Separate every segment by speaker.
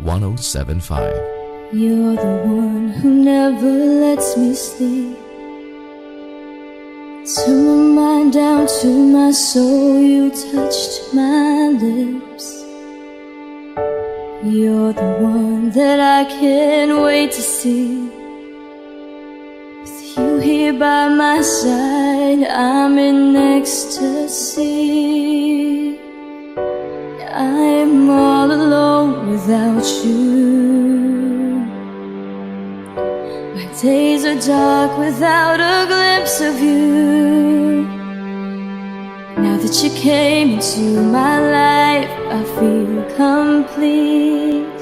Speaker 1: 107.5.
Speaker 2: You're the one who never lets me sleep. Turn my mind down to my soul, you touched my lips. You're the one that I can't wait to see. With you here by my side, I'm in ecstasy. I'm all alone without you. My days are dark without a glimpse of you. Now that you came into my life, I feel complete.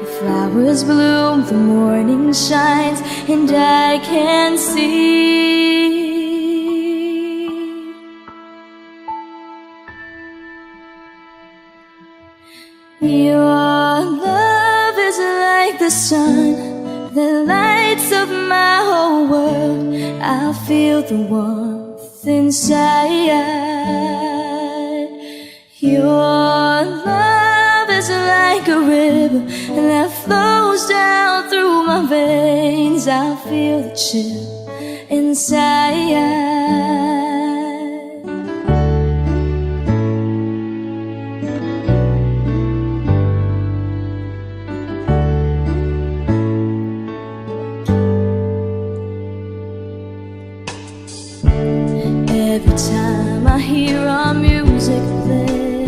Speaker 2: The flowers bloom, the morning shines, and I can see. Your love is like the sun that lights up my whole world. I feel the warmth inside. Your love is like a river that flows down through my veins. I feel the chill inside. Every time I hear our music play,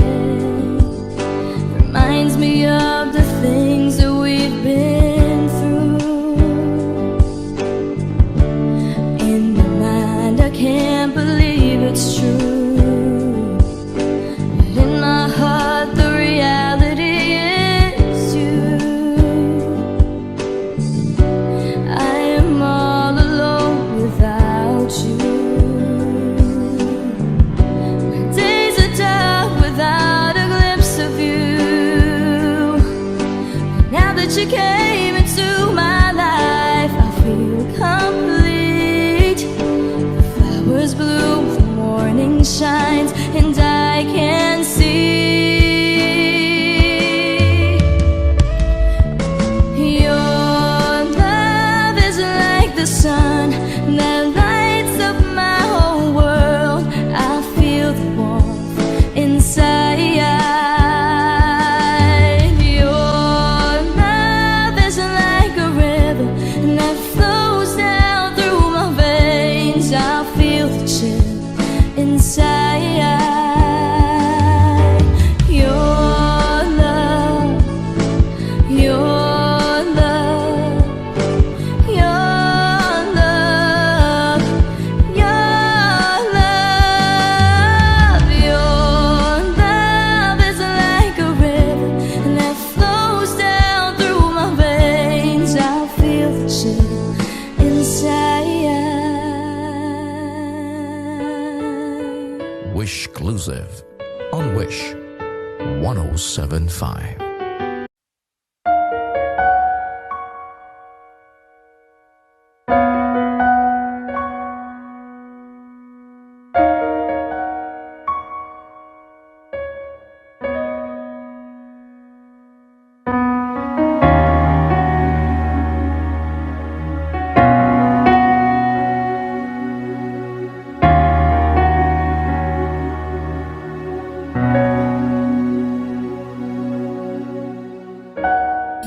Speaker 2: reminds me of the things that we've been through. In my mind I can't believe it's true, but in my heart the reality is you. I am all alone without you. You came into my life, I feel complete. The flowers bloom, the morning shines, and I can see. Your love is like the sun that lights up my whole world. I feel the warmth inside.
Speaker 1: Wishclusive on Wish 107.5.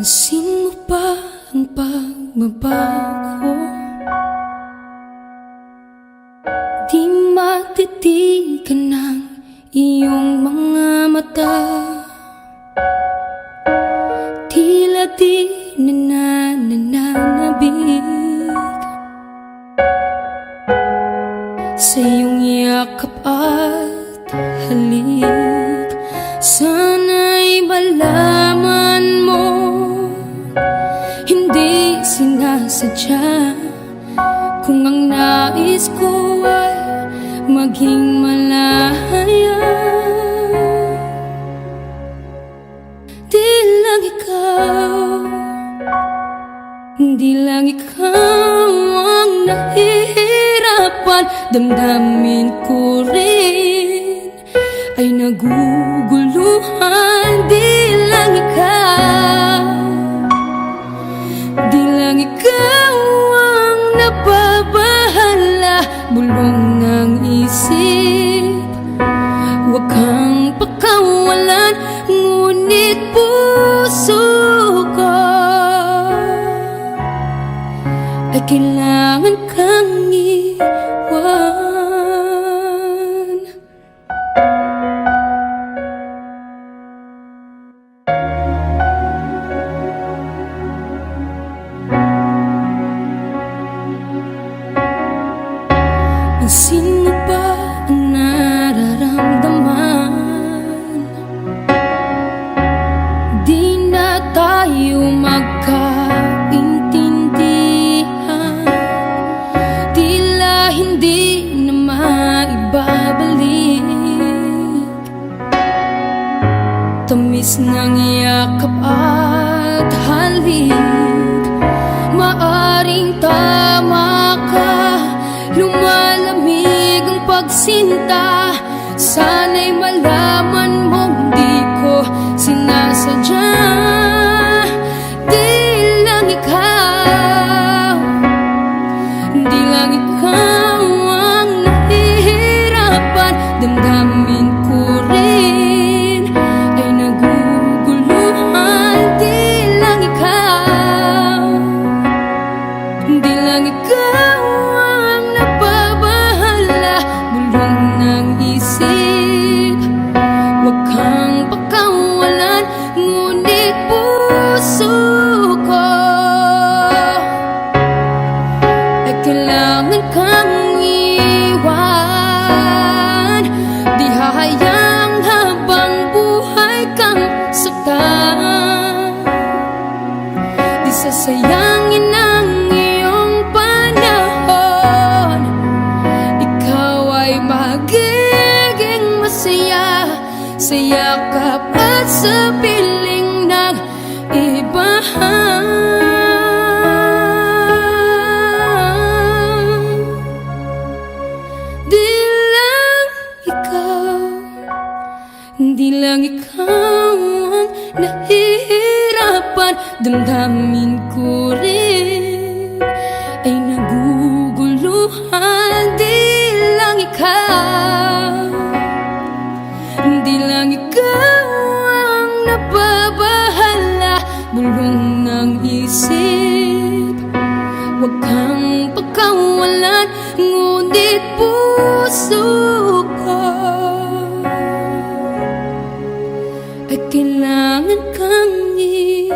Speaker 2: Pansin mo ba ang pagbabago? Di matitigan ng iyong mga mata. Tila di nananabig sa iyong yakap at halik. Sana'y malaman mo, hindi sinasadya. Kung ang nais ko ay maging malaya, di lang ikaw ang nahihirapan. Damdamin ko rin ay naguguluhan. Di lang ikaw yakap at halik. Maaring tama ka, lumalamig ang pagsinta. Sana'y malaman mong di ko sinasadya. Di lang ikaw, di lang ikaw ang nahihirapan. Damdamin ko rin ay naguguluhan. Di lang ikaw, di lang ikaw ang napabahala. Bulong ng isip, huwag kang pakawalan. Ngunit puso ko ay kailangan kang iwan. Di hahayang habang buhay kang saktan. Di sasayangin ang iyong panahon. Ikaw ay magiging masaya sa yakap at sa piling ng iba. Di lang ikaw, di lang ikaw ang nahihirapan. Damdamin ko rin ay naguguluhan. Di lang ikaw, di lang ikaw ang napabahala. Bulong ng isip, huwag kang pagkawalan. Ngunit puso ko ay kailangan kang iwan.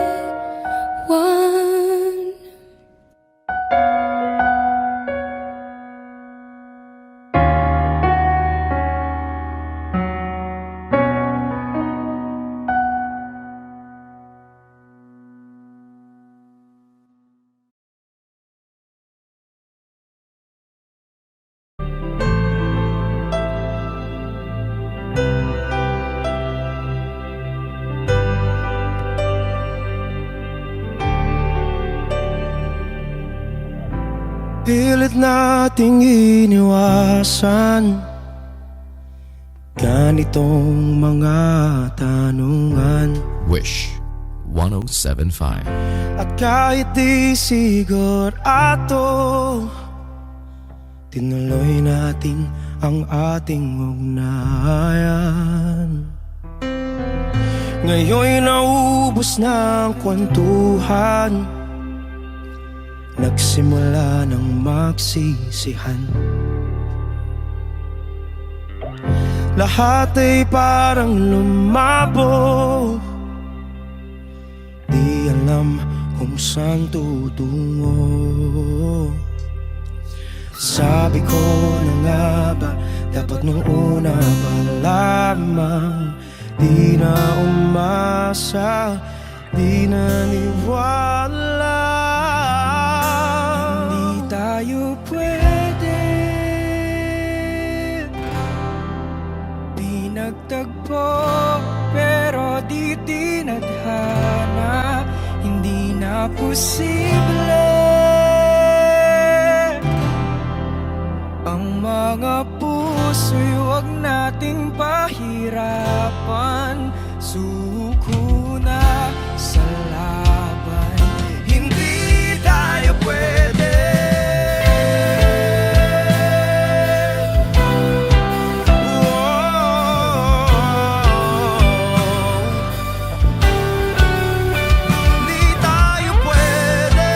Speaker 3: Pilit nating iniwasan ganitong mga tanungan.
Speaker 1: Wish 107.5.
Speaker 3: At kahit di sigurado, tinuloy natin ang ating ugnayan. Ngayon'y naubos na ang kwentuhan, nagsimula ng magsisihan. Lahat ay parang lumabo, di alam kung saan tutungo. Sabi ko na nga ba, dapat nung una pa lamang. Di na umasa, di naniwala. Hindi tayo pwede, di nagtagpo, pero di tinadhana. Hindi na posible ang mga puso'y huwag nating pahirapan. Suko na sa laban, hindi tayo pwede. Hindi tayo pwede.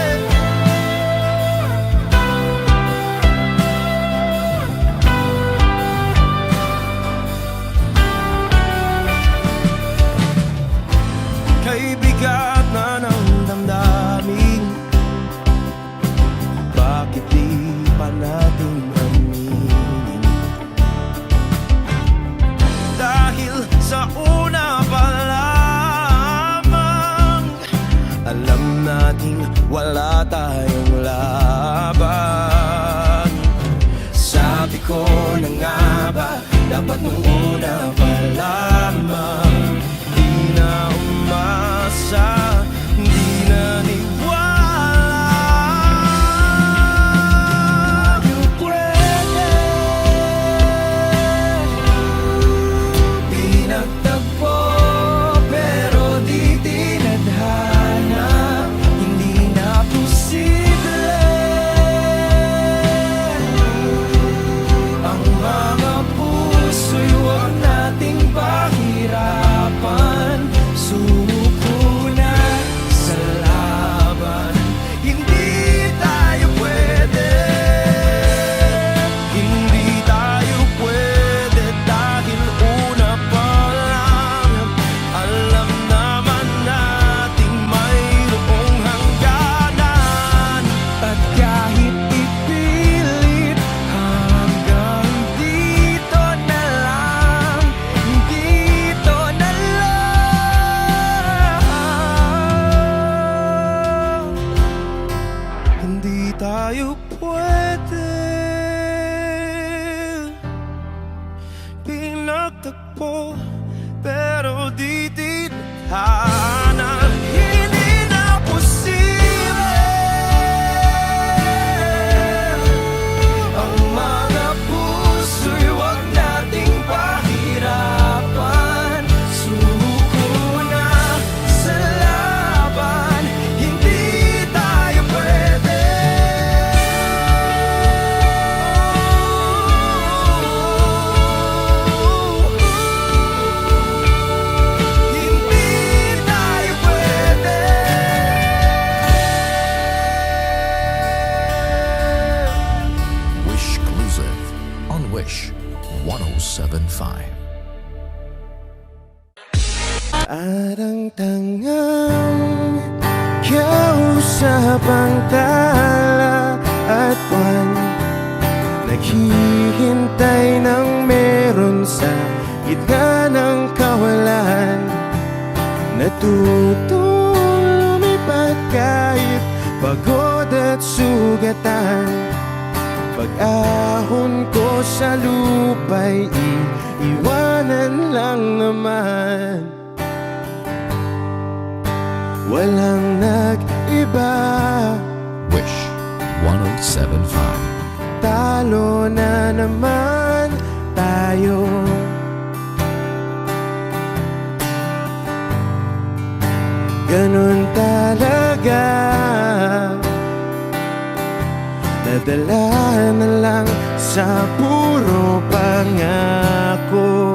Speaker 3: Kay bigat na ng damdamin, bakit di pa natin aminin? Dahil sa una pa lamang, alam nating wala tayong laban. Sabi ko na nga ba, dapat nung una pa lamang. Di na umasa,
Speaker 4: tangang kausap ang tala at buwan, naghihintay ng meron sa gitna ng kawalan. Natutong lumipad kahit pagod at sugatan. Pag-ahon ko sa lupa'y iiwanan lang naman. Walang nag-iba,
Speaker 1: Wish 1075.
Speaker 4: talo na naman tayo. Ganun talaga, nadala na lang sa puro pangako.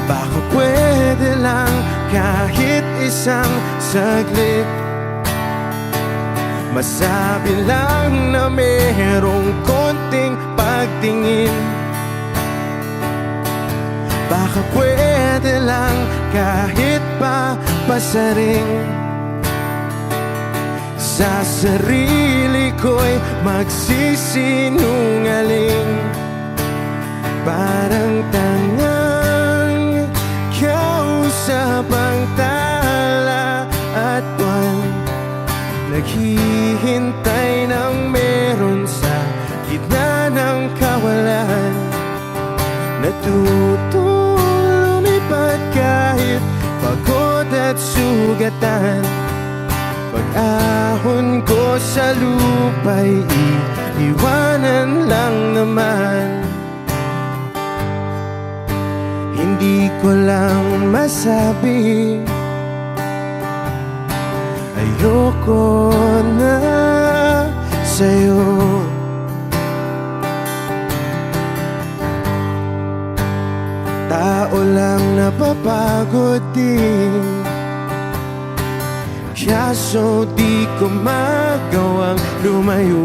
Speaker 4: Baka pwede lang kahit isang saglit, masabi lang na merong konting pagtingin. Baka pwede lang kahit pa pasaring sa sarili ko'y magsisinungaling. Parang tangang kausap ang tala at buwan, naghihintay ng meron sa gitna ng kawalan. Natutong lumipad kahit pagod at sugatan. Pag-ahon ko sa lupa'y iiwanan lang naman. Hindi ko lang masabi, ayoko na sa'yo. Tao lang napapagod din, kaso di ko magawang lumayo.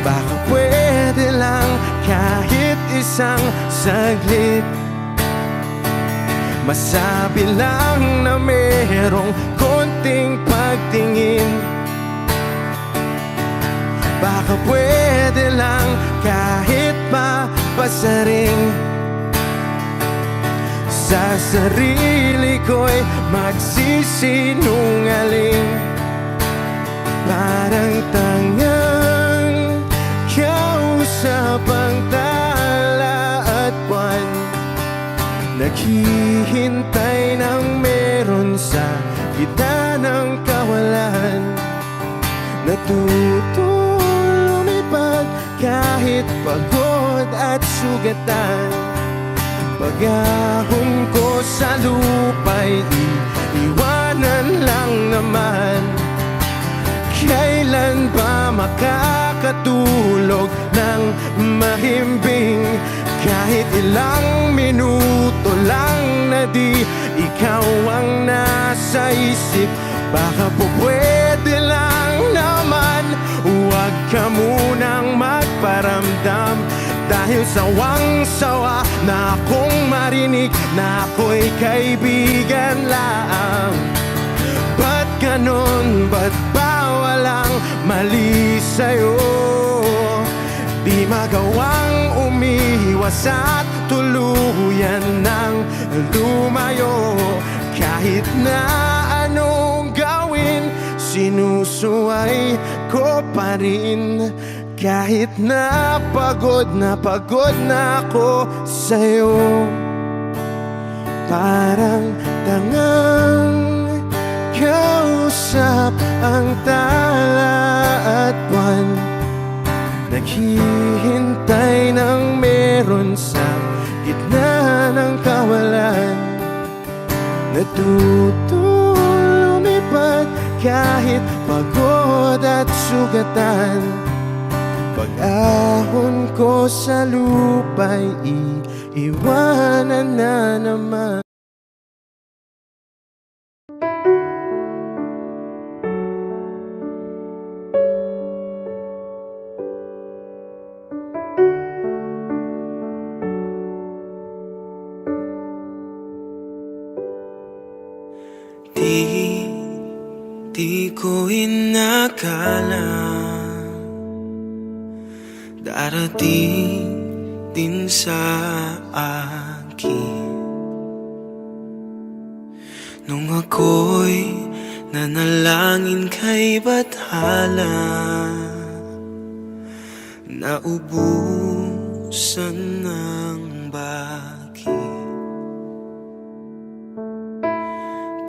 Speaker 4: Baka pwede lang kahit isang saglit, masabi lang na merong konting pagtingin. Baka pwede lang kahit mapasaring sa sarili ko'y magsisinungaling. Parang tangang kausap ang tala at buwan, naghihintay ng meron sa gitna ng kawalan. Natutong lumipad kahit pagod at sugatan. Pag-ahon ko sa lupa'y iiwanan lang naman. Kailan ba makakatulog ng mahimbing? Kahit ilang minuto lang na di ikaw ang nasa isip. Baka po pwede lang naman, huwag ka munang magparamdam. Dahil sawang-sawa na akong marinig na ako'y kaibigan lang. Ba't ganon? Ba't ba walang mali sa'yo? Di magawang umiwas at tuluyan ng lumayo. Kahit na anong gawin, sinusuway ko pa rin. Kahit na pagod na ako sa'yo. Parang tangang kausap ang tala at buwan, naghihintay ng meron sa gitna ng kawalan. Natutong lumipad kahit pagod at sugatan. Pag-ahon ko sa lupa'y iiwanan na naman.
Speaker 3: Di ko inakala darating din sa akin nung ako'y nanalangin kay Bathala. Naubusan ng bakit.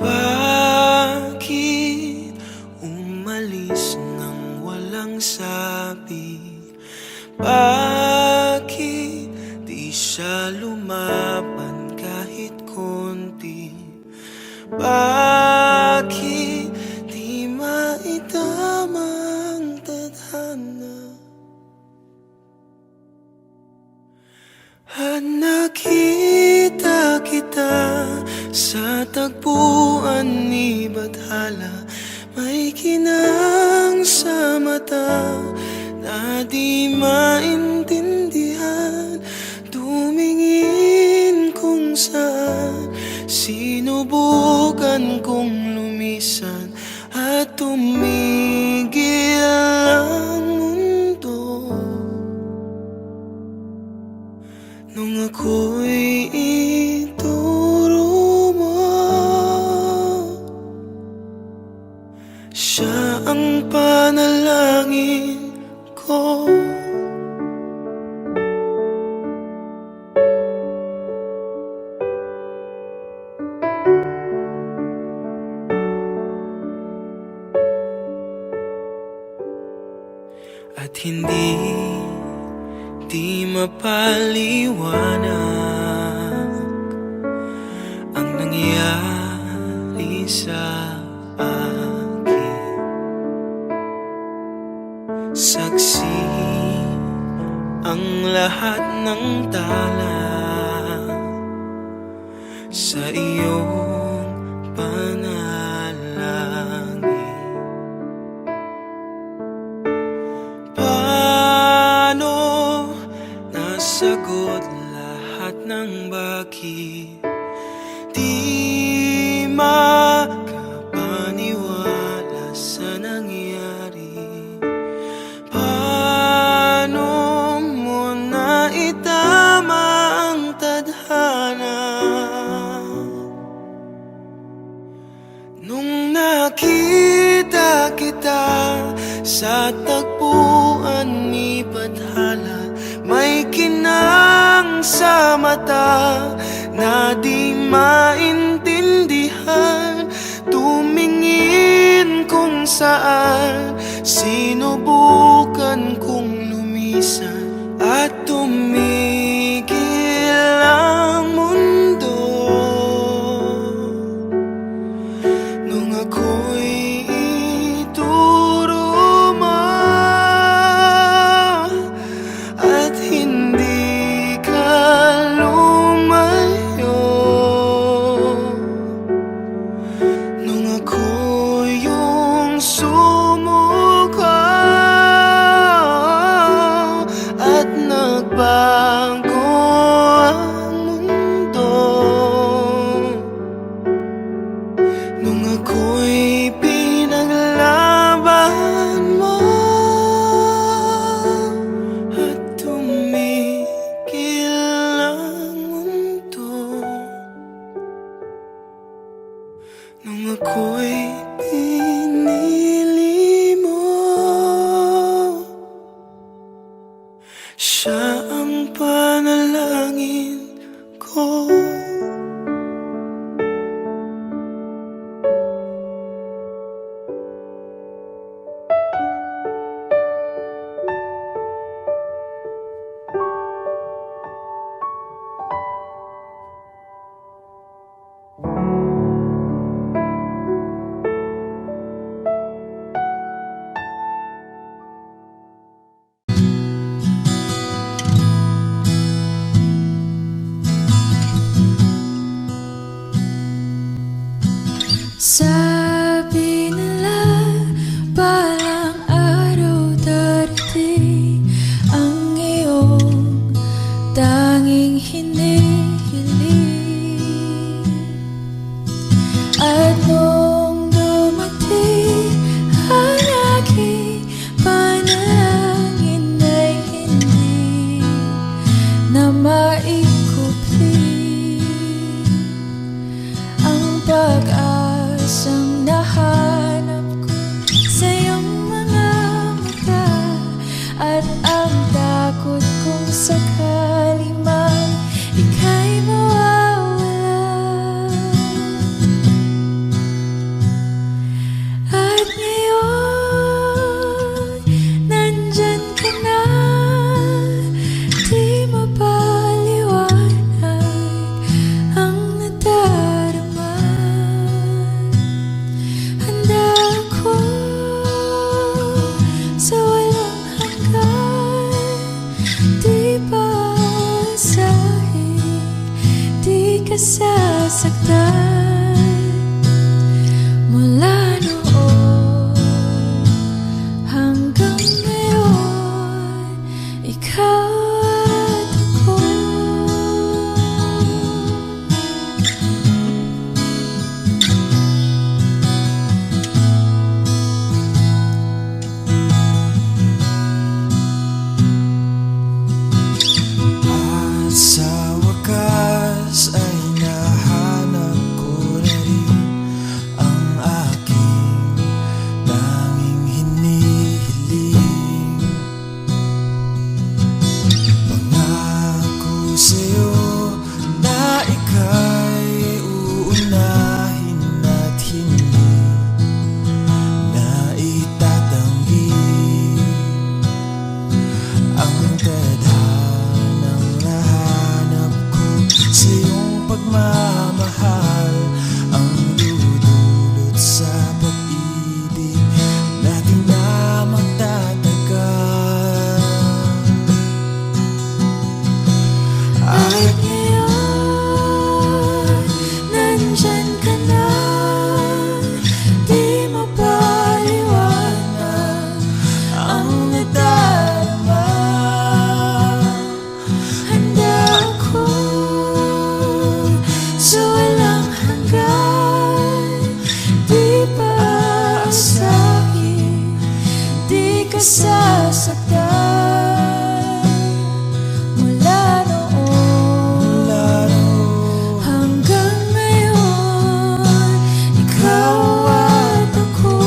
Speaker 3: Bakit umalis nang walang sabi? Bakit di siya lumaban kahit konti? Bakit di maitamang tadhana? At nakita kita sa tagpuan ni Bathala, may kinang sa mata na di maintindihan. Tumingin kung saan, sinubukan kong lumisan at tumigil ang mundo. Nung ako'y ituro mo, siya ang panalangin ko. At hindi mapaliwanag ang nangyari sa akin. Saksi ang lahat ng tala sa iyong panalangin. Sagot lahat ng bakit di makapaniwala sa nangyari. Paano mo na itama ang tadhana nung nakita kita sa tagpuan ni Bathala? May kinang sa mata na di maintindihan. Tumingin kung saan, sinubukan kong lumisan at tumigil ang mundo. Nung ako'y ituro mo at hindi ka lumayo, nung ako yung sumuko at nagbago ang mundo, nung ako'y pinaglaban mo at tumigil ang mundo, nung ako'y pinili mo, siya ang panalangin ko.
Speaker 2: Sabi nila balang araw darating ang iyong tanging hinihiling. At nasasaktan mula noon hanggang ngayon. Ikaw at ako.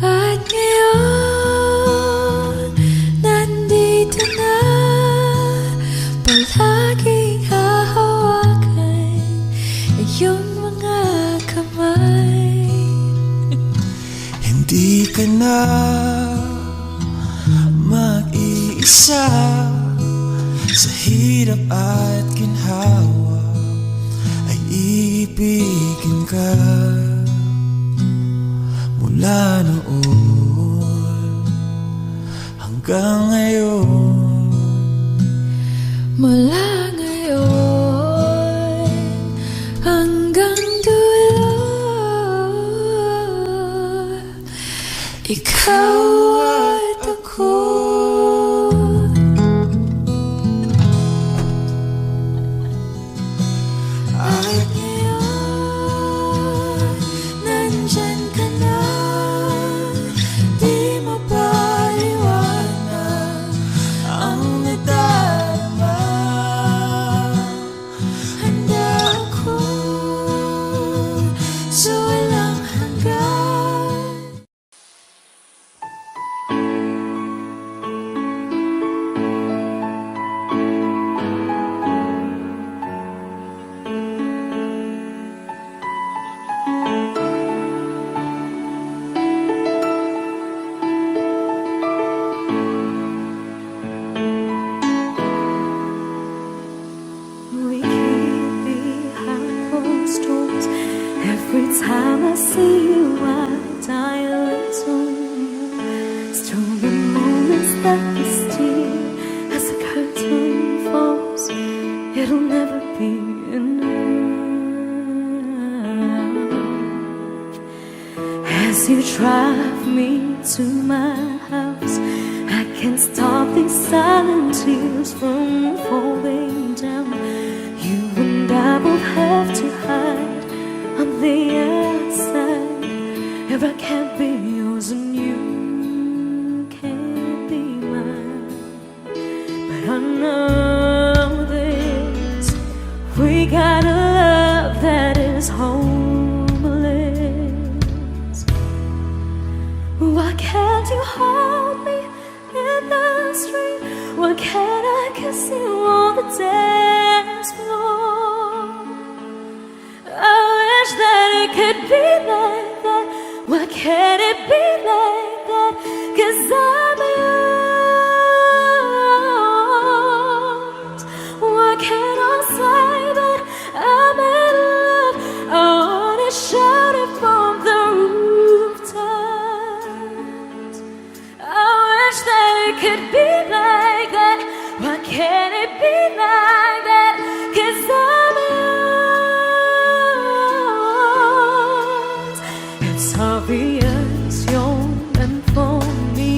Speaker 2: At ngayon, nandito na, palaging hahawakan iyong mga kamay.
Speaker 3: Hindi ka na mag-iisa sa hirap at ginhawa, ay iibigin ka mula noon hanggang ngayon.
Speaker 2: Mula ngayon hanggang dulo, ikaw at ako. At ngayon, nandyan ka na, di mapaliwanag ang nadarama. Handa ako sa walang hanggan. We keep behind closed doors. Every time I see you, I die a little. Still the moments that we steal as the curtain falls. It'll never be enough. As you drive me to my house, I can't stop these silent tears from falling down. You and I both have to hide on the outside. If I can't be yours and you can't be mine, but I know this, we got a love that is homeless. Why can't you hold me in the street? Why can't I kiss you on the dance floor? I wish that it could be like that. Why can't it be like that? 'Cause I'm yours. Why can't I say that I'm in love? I wanna shout it from the rooftops. I wish that it could be like that. Why can't it be like that? 'Cause I'm yours. It's obvious you're meant for me.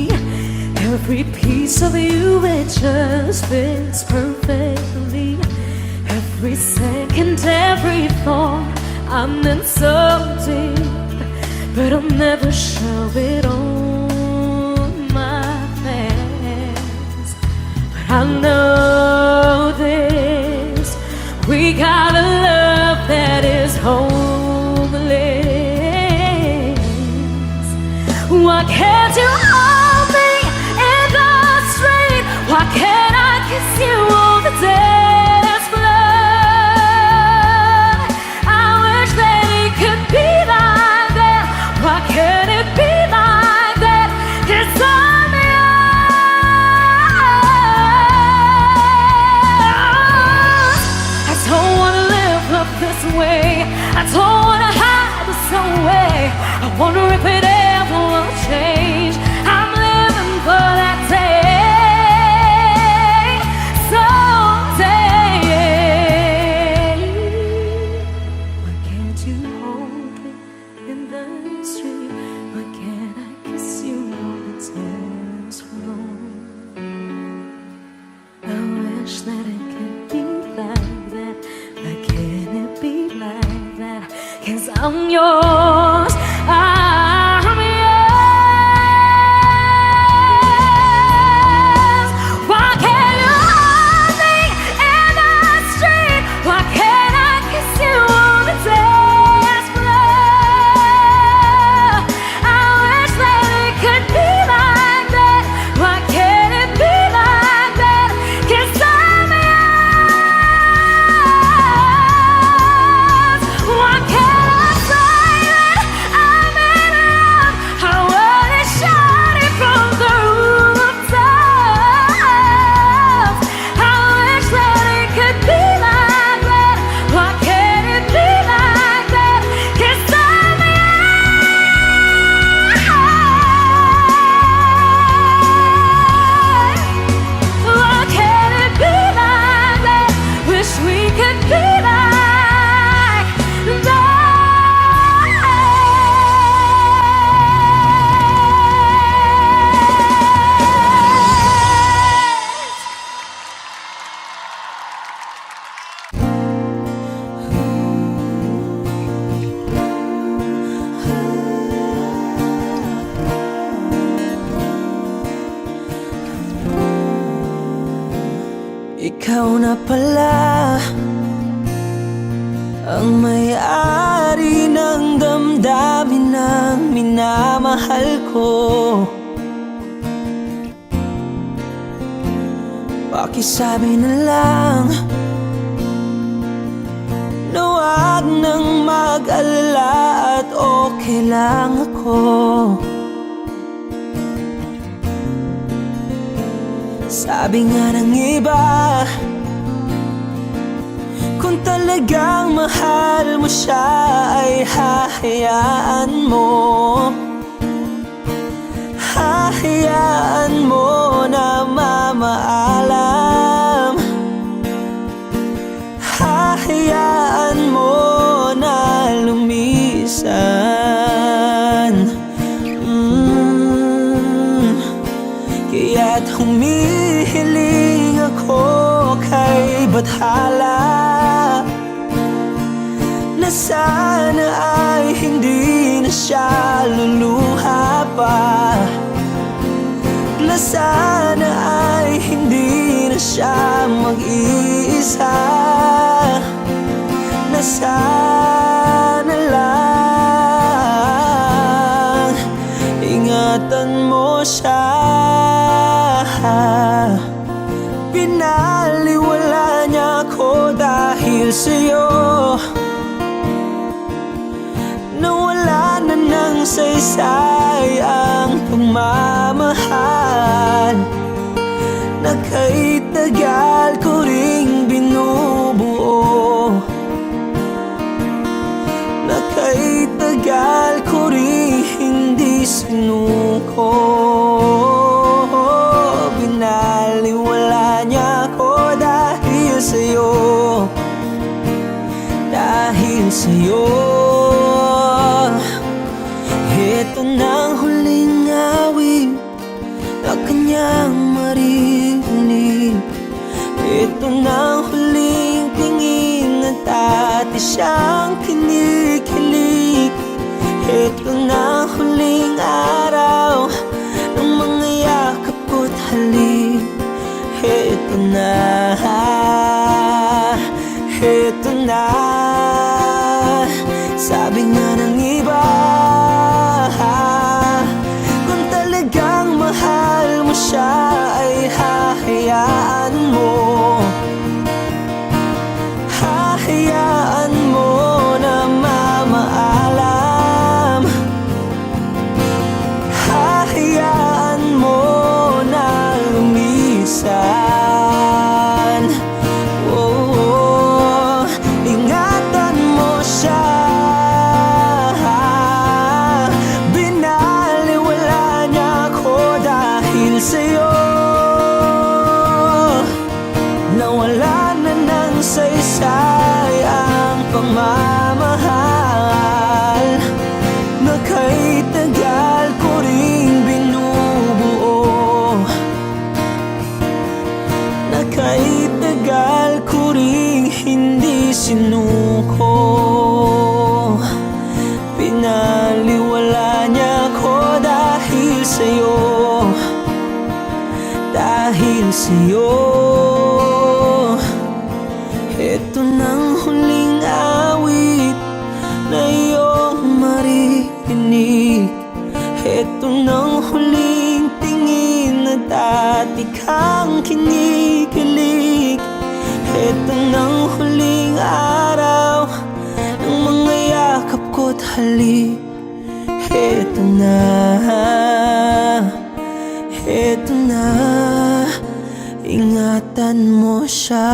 Speaker 2: Every piece of you, it just fits perfectly. Every second, every thought, I'm in so deep, but I'll never show it on my face. But I know this, we got a love that is homeless. Why can't you hold me in the street? Why can't I kiss you on the dance floor? I wish that it could be like that. Why can't it be like that? 'Cause I'm yours. I don't wanna live up this way. I don't wanna hide this away. I wonder if it ever will change. I'm yours. I'm yours. Why can't you hold me in the street? Why can't I kiss you on the dance floor? I wish that it could be like that. Why can't it be like that? 'Cause I'm yours. Why can't I say that I'm in love? I wanna shout it from the rooftops. I wish that it could be like that. Why can't it be like that? 'Cause I'm yours. Why can't it be like that? Wish we could be like that.
Speaker 5: Ikaw na pala ang may-ari ng damdamin ng minamahal ko. Pakisabi na lang na wag nang mag-alala at okay lang ako. Sabi nga ng iba, kung talagang mahal mo siya ay hahayaan mo. Hahayaan mo na mamaalam. Hahayaan mo na lumisan. Kaya't humihiling ako kay Bathala na sana ay hindi na siya luluha pa. Na sana ay hindi na siya mag-iisa. Na sana lang ingatan mo siya. Pinaliwala niya ako dahil sa'yo. Nawala na ng saysay ang pagmamahal na kay tagal ko ring binubuo. Na kay tagal ko ring hindi sinuko. Binaliwala niya ako dahil sa'yo. Dahil sa'yo. Ito na ang huling awit na kanyang maririnig. Ito na ang huling tingin at dati siyang kinikilig. Ito na ang huling araw ng mga yakap ko't halik. Ito na, ito na. Sabi nga ng iba, kung talagang mahal mo siya ay hahayaan mo. Hahayaan mo na sa'yo, dahil sa'yo. Ito nang huling awit na iyong maririnig. Ito nang huling tingin na dati kang kinikilig. Ito nang huling araw ng mga yakap ko't halik. Ito na, ito na, ingatan mo siya.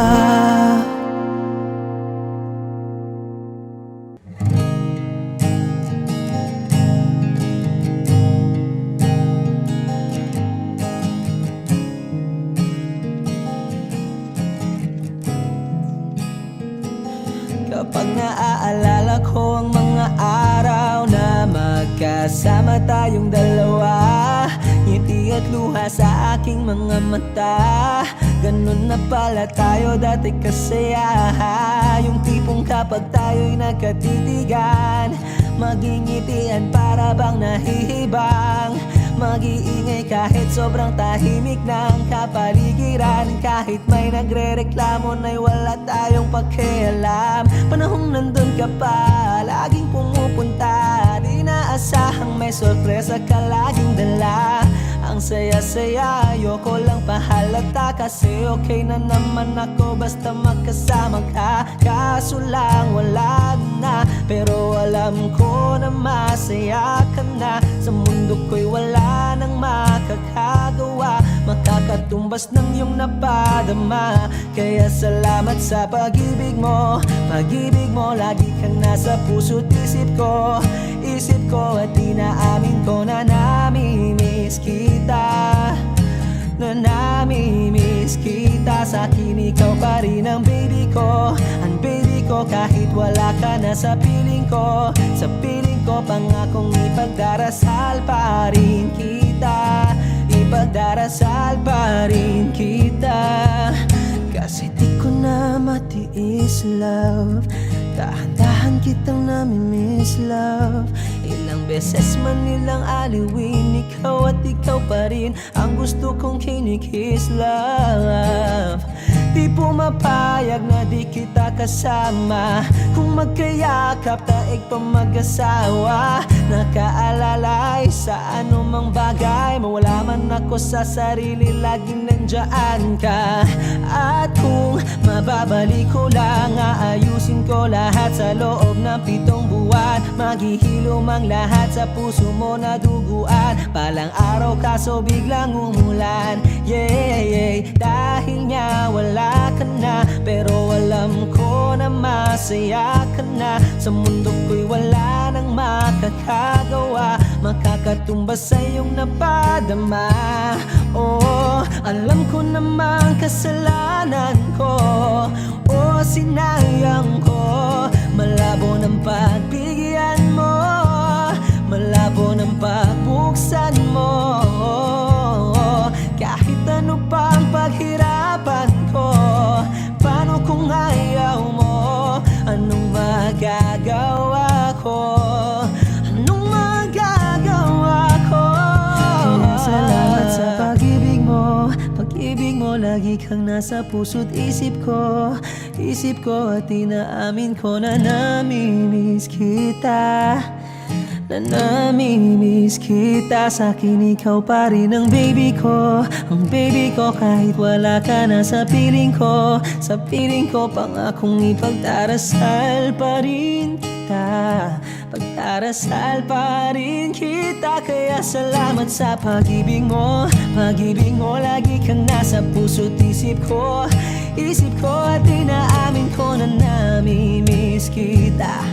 Speaker 5: Kapag naaalala ko ang mga araw na magkasama tayong dalawa, ngiti at luha sa aking mga mata. Ganun na pala tayo dati kasaya. Yung tipong kapag tayo'y nagkatitigan, magingitian para bang nahihibang. Mag-iingay kahit sobrang tahimik ng kapaligiran. Kahit may nagre-reklamo na'y wala tayong pakialam. Panahong nandun ka pa, laging pumupunta. Di naasahang may sorpresa ka laging dala. Ang saya-saya, ayoko lang pahalata. Kasi okay na naman ako basta magkasama ka. Kaso lang wala na, pero alam ko na masaya ka na. Sa mundo ko'y wala nang makakagawa, makakatumbas ng iyong napadama. Kaya salamat sa pag-ibig mo. Pag-ibig mo, lagi kang nasa puso't isip ko. Isip ko at inaamin ko na namimiss kita. Na namimiss kita. Sa'kin ikaw pa rin ang baby ko. Ang baby ko kahit wala ka na sa piling ko. Sa piling ko pangakong ipagdarasal pa rin kita. Ipagdarasal pa rin kita. Kasi di ko na matiis love. Dahan-dahan kitang namimiss love. Ilang beses man nilang aliwin, ikaw at ikaw pa rin ang gusto kong kinikiss love. Di pumapayag na di kita kasama. Kung magkayakap taig pa mag-asawa. Nakaalalay sa anumang bagay. Mawala man ako sa sarili, laging nandyan ka. At kung mababalik ko lang, aayusin ko lahat sa loob ng 7 buwan. Maghihilom ang lahat sa puso mo na duguan. Palang araw kaso biglang umulan. Yeah, yeah. Dahil nga wala ka na, pero alam ko na masaya ka na. Sa mundo ko'y wala nang makakagawa, makakatumbas sa iyong napadama. Oh, alam ko namang kasalanan ko. Oh, sinayang ko. Malabo ng pagbigyan mo, malabo ng pagbuksan mo. Kahit ano pa ang paghirapan ko, paano kung ayaw mo? Anong magagawa ko? Anong magagawa ko? Kaya salamat sa pag-ibig mo. Pag-ibig mo, lagi kang nasa puso't isip ko. Isip ko at inaamin ko na namimiss kita. Na namimiss kita. Sa'kin ikaw pa rin ang baby ko. Ang baby ko kahit wala ka na sa piling ko. Sa piling ko pangakong ipagdarasal pa rin kita. Pagdarasal pa rin kita. Kaya salamat sa pag-ibig mo. Pag-ibig mo, lagi kang nasa puso't isip ko. Isip ko at inaamin ko na namimiss kita.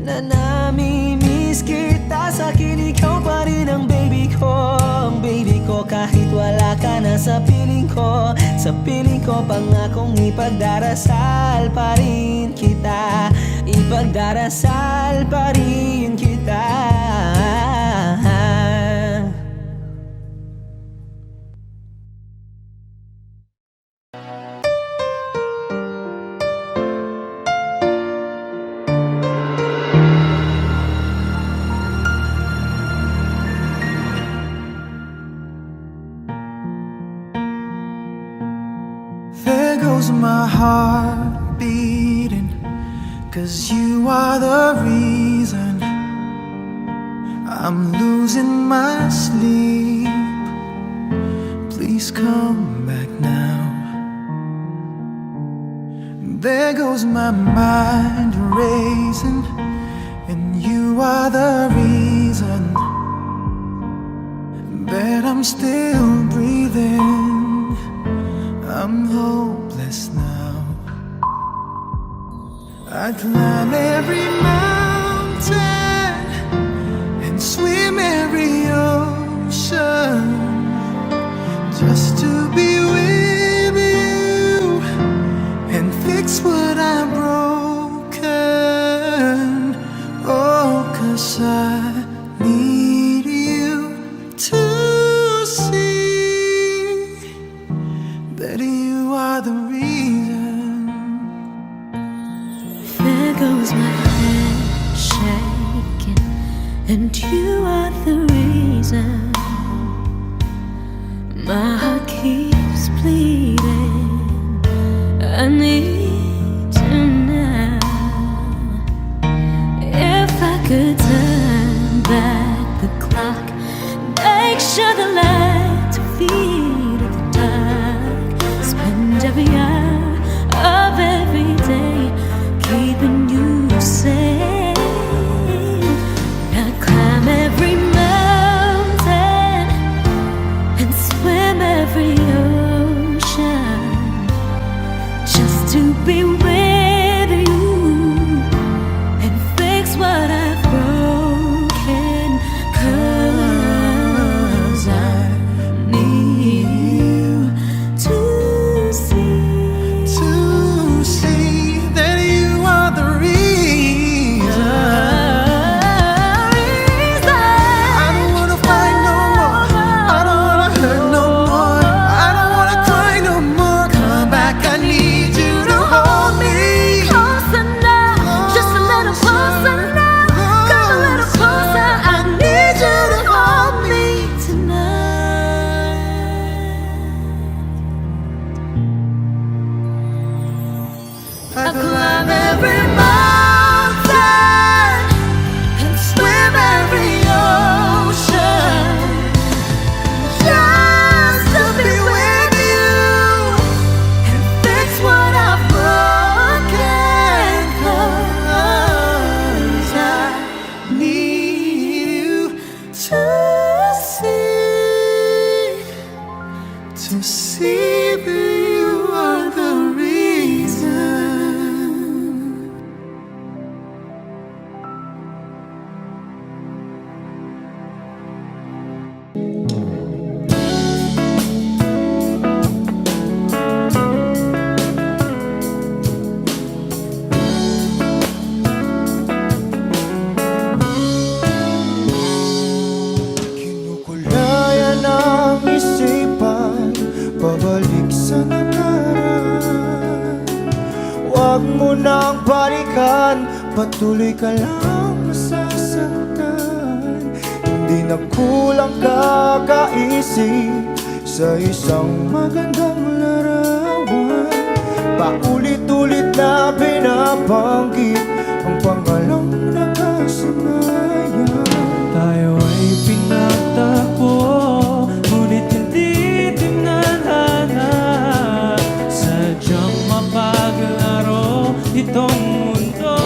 Speaker 5: Na namimiss kita. Sa'kin ikaw pa rin ang baby ko. Ang baby ko kahit wala ka na sa piling ko. Sa piling ko pangakong ipagdarasal pa rin kita. Ipagdarasal pa rin kita.
Speaker 4: goes my heart beating, 'cause you are the reason I'm losing my sleep. Please come back now. There goes my mind racing, and you are the reason that I'm still breathing. I'm hopeless now. I'd climb every mountain and swim every ocean just to be with you and fix what I've broken. Oh, 'cause I need you to see that you are the reason.
Speaker 2: There goes my hand shaking, and you are the reason. My heart keeps bleeding. I need you now. If I could turn back the clock, make sure the lights are feed at the dark, spend every hour of every day keeping you safe. I'd climb every mountain and swim every ocean just to be with you and fix what I've broken. 'Cause I need you to
Speaker 4: see that you are the reason. I don't wanna fight no more. I don't wanna hurt no more. I don't wanna cry no more. Come back, I need you to hold me.
Speaker 2: Closer now, just a little closer now. Come a little closer, I need you to hold me tonight. I climb every mountain and swim every ocean just to be with you and fix what I've broken. 'Cause I
Speaker 4: Need you
Speaker 2: to
Speaker 4: see that you are the reason. Kinukulayan ang isipan, pabalik sa nakaraan. Huwag mo nang balikan, patuloy ka lang masasaktan. Hindi na kulang kakaisip sa isang magandang larawan. Paulit-ulit na binabanggit ang pangalang nakasanayan. Tayo ay pinagtagpo, ngunit hindi tinadhana. Sadyang mapaglaro itong mundo.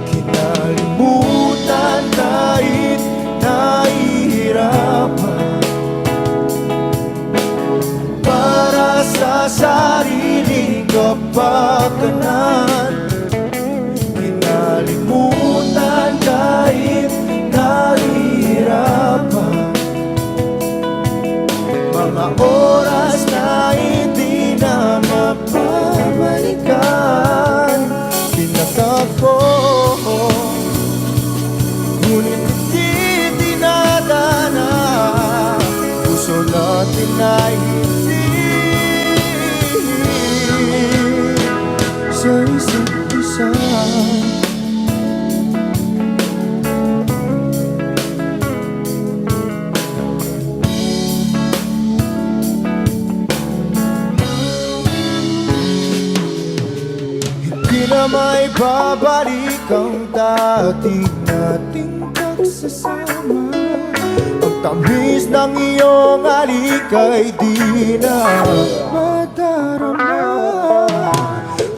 Speaker 4: Kinalimutan kahit nahihirapan, para sa sariling kapakanan. na may babalik ang dati nating pagsasama. Ang tamis ng iyong halik ay di na madarama.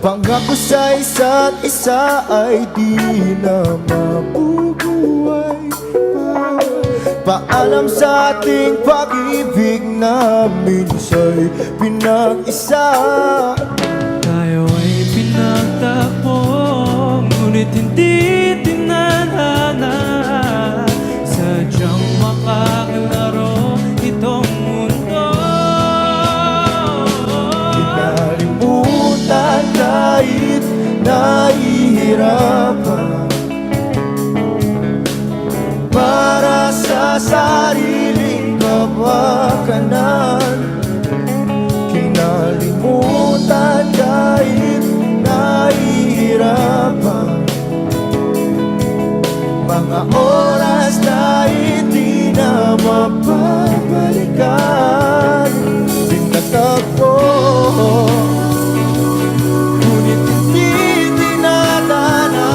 Speaker 4: Pangako sa isa't isa ay di na mabubuhay pa. Paalam sa ating pag-ibig na minsa'y pinag-isa.
Speaker 5: Tayo ay pinagtapos, ngunit hindi tinadhana. Sadyang makakalaro itong mundo.
Speaker 4: Kinalimutan kahit nahihirapan, para sa sariling kapakanan. Kinalimutan kahit nahihirapan, mga oras na hindi na mapabalikan. Pinagtagpo, ngunit hindi tinadhana.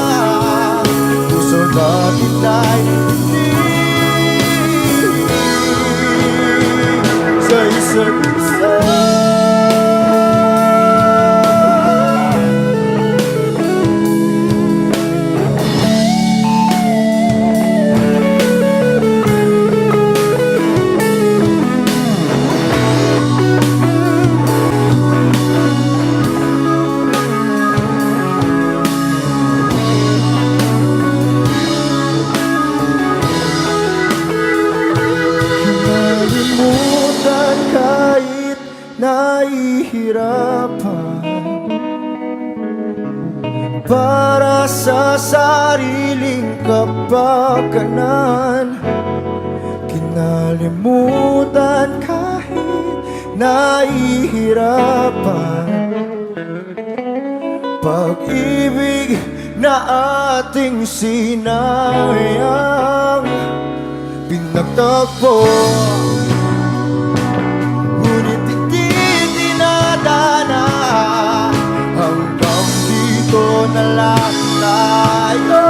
Speaker 4: Puso natin ay hindi sa isa't isa. Kinalimutan kahit nahihirapan, para sa sariling kapakanan. Kinalimutan kahit nahihirapan, pag-ibig na ating sinayang. Pinagtagpo, ngunit hindi dinadana. Hanggang dito na lang tayo.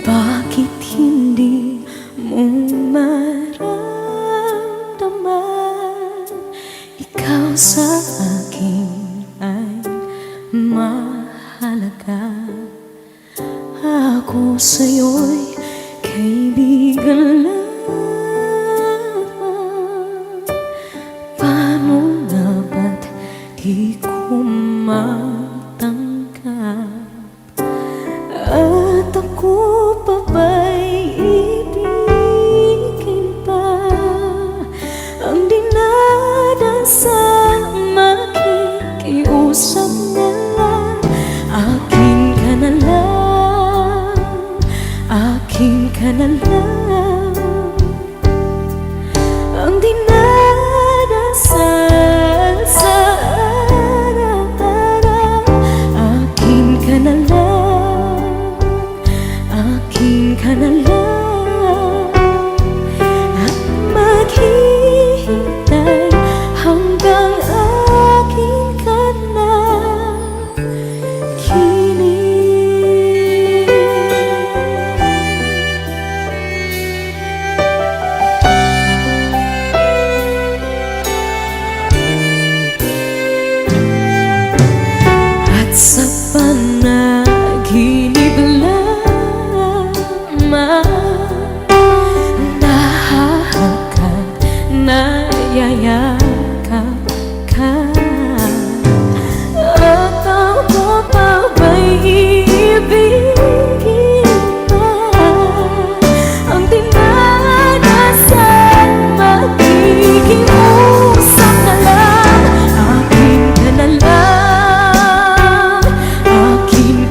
Speaker 2: Bakit hindi mo maramdaman? Ikaw sa akin ay mahalaga. Ako sa'yo'y kaibigan lamang. Paano nga ba't di ko matanggap? At ako pa ba'y ibigin pa? Ang dinadasang makikiusap na lang. Akin ka na lang, akin ka na lang. Ang dinadasal sa araw-araw. Akin ka na lang, akin ka na lang. At maghihintay hanggang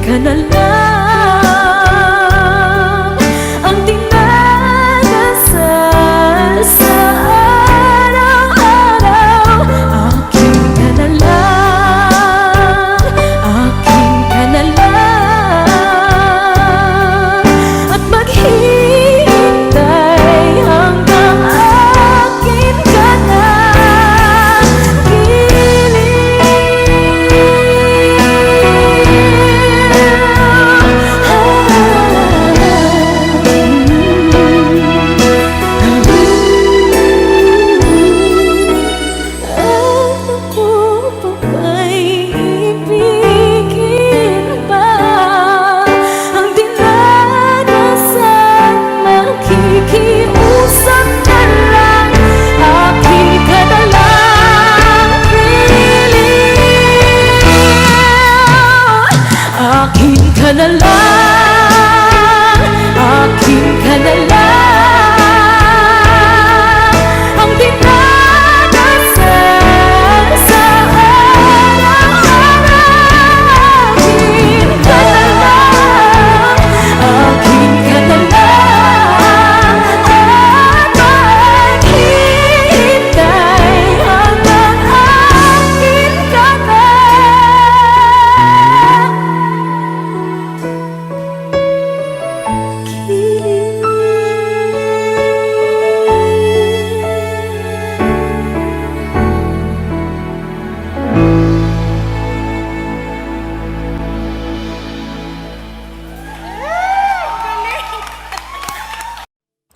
Speaker 2: ka na lang ang dinadasal sa araw-araw. Akin ka na lang, akin ka na lang, at maghihintay hanggang akin ka na. Akin ka na lang, akin ka na lang, ang dinadasal sa araw-araw. Akin ka na lang, akin ka na lang, at maghihintay hanggang akin ka na.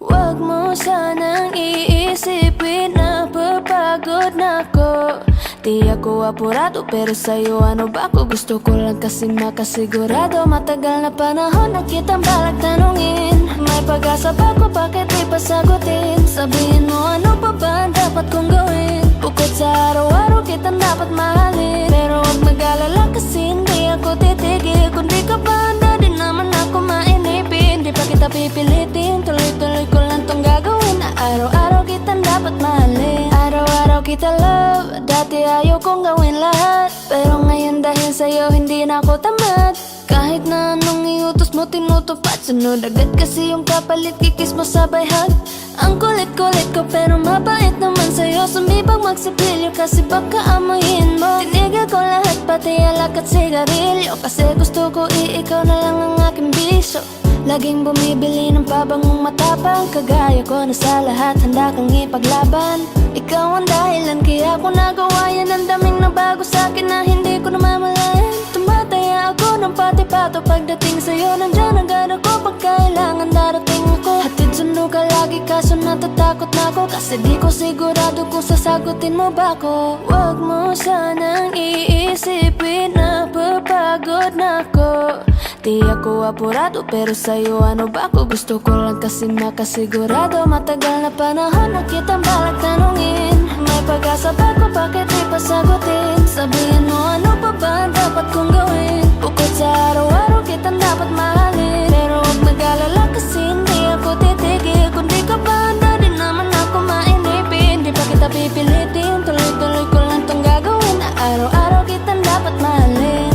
Speaker 2: Huwag mo sanang iisipin na papagod na ako. Di ako apurado pero sa'yo ano ba ako? Gusto ko lang kasi makasigurado. Matagal na panahon na kitang balak tanungin. May pag-asa ba ko, bakit di pa sagutin? Sabihin mo ano pa ba ang dapat kong gawin? Bukod sa araw-araw kitang dapat mahalin. Pero huwag mag-alala kasi hindi ako titigil. Kung di ka ba handa din naman ako mainipin. Di pa kita pipilitin, tuloy-tuloy ko lang tong gagawin. Na araw-araw kitang dapat mahalin. Araw-araw kita love, dati ayaw kong gawin lahat. Pero ngayon dahil sa'yo hindi na ako tamad. Kahit na anong iutos mo tinutupad. Sunod agad kasi yung kapalit, kikis mo sabay hug. Ang kulit-kulit ko pero mabait naman sa'yo. Sumibag magsipilyo kasi baka amoyin mo. Tinigil ko lahat pati alak at sigarilyo. Kasi gusto ko ikaw na lang ang aking bisyo. Laging bumibili ng pabangong matapang. Kagaya ko na sa lahat handa kang ipaglaban. Ikaw ang dahilan kaya ko nagawa yan. Ang daming nabago sa'kin na hindi ko namamalayan. Tumataya ako ng pati-pato pagdating sa'yo. Nandyan agad ako pag kailangan darating ako. Hatid sundo ka lagi kaso natatakot na ako. Kasi di ko sigurado kung sasagutin mo ba ako. Huwag mo sanang iisipin na papagod na ako. Di ako apurado pero sa'yo ano ba ako? Gusto ko lang kasi makasigurado. Matagal na panahon na kitang balak tanungin. May pag-asa ba ko, bakit di pa sagutin? Sabihin mo ano pa ba ang dapat kong gawin? Bukod sa araw-araw kitang dapat mahalin. Pero huwag mag-alala kasi hindi ako titigil. Kung di ka ba handa din naman ako mainipin. Di pa kita pipilitin, tuloy-tuloy ko lang tong gagawin. Na araw-araw kitang dapat mahalin.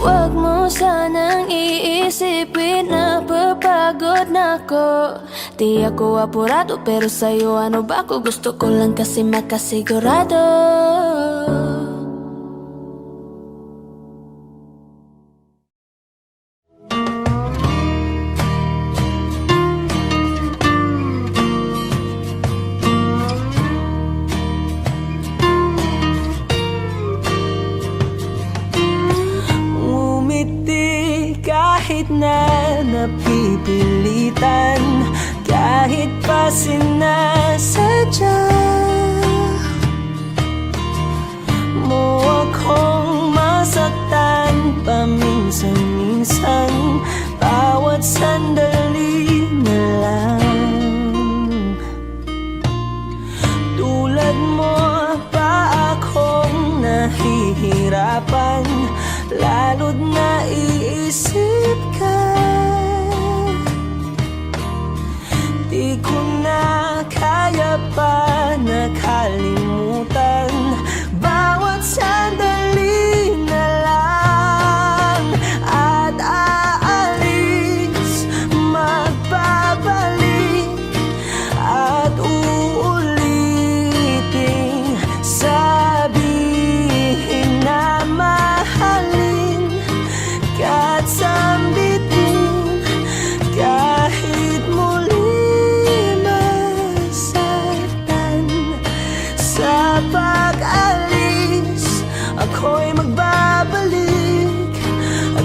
Speaker 2: Huwag mo sanang iisipin na papagod na ako. Di ako apurado pero sa'yo ano ba ako? Gusto ko lang kasi makasigurado.
Speaker 5: Kahit na napipilitan, kahit pa sinasadya mo akong masaktan paminsan-minsan. Bawat sandali na lang tulad mo pa akong nahihirapan. Lalo't naiisip ka, di ko na kaya pa nakalimutan. Bawat sandali na lang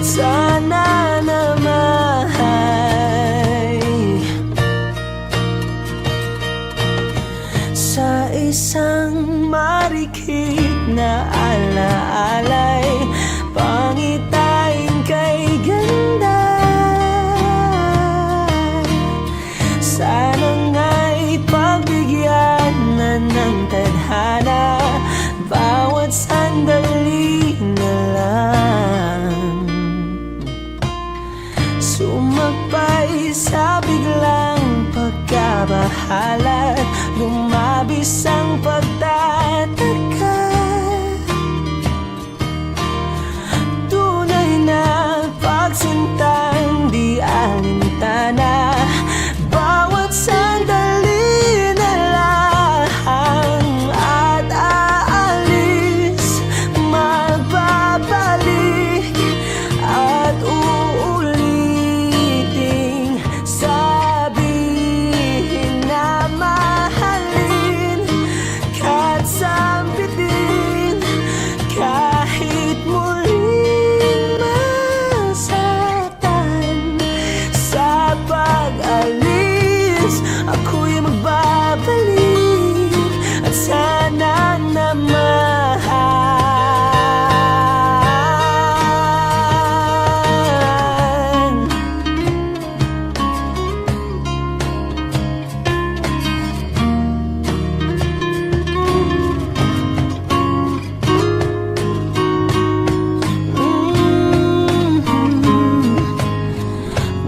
Speaker 5: at sana naman sa isang marikit na alaalay, pangitain kay ganda. Sana nga'y pagbigyan na ng tadhana, bawat sandali na lang. Sumagpay sa biglang pagkabahala, lumabis ang pagtataka. Tunay na pagsintang di alintana, bawat sandali na lang. At aalis, magbabalik at uuliting sabihin na mahalin kahit sambitin, kahit muling masaktan. Sa pag-alis, ako'y magbabalik at sana naman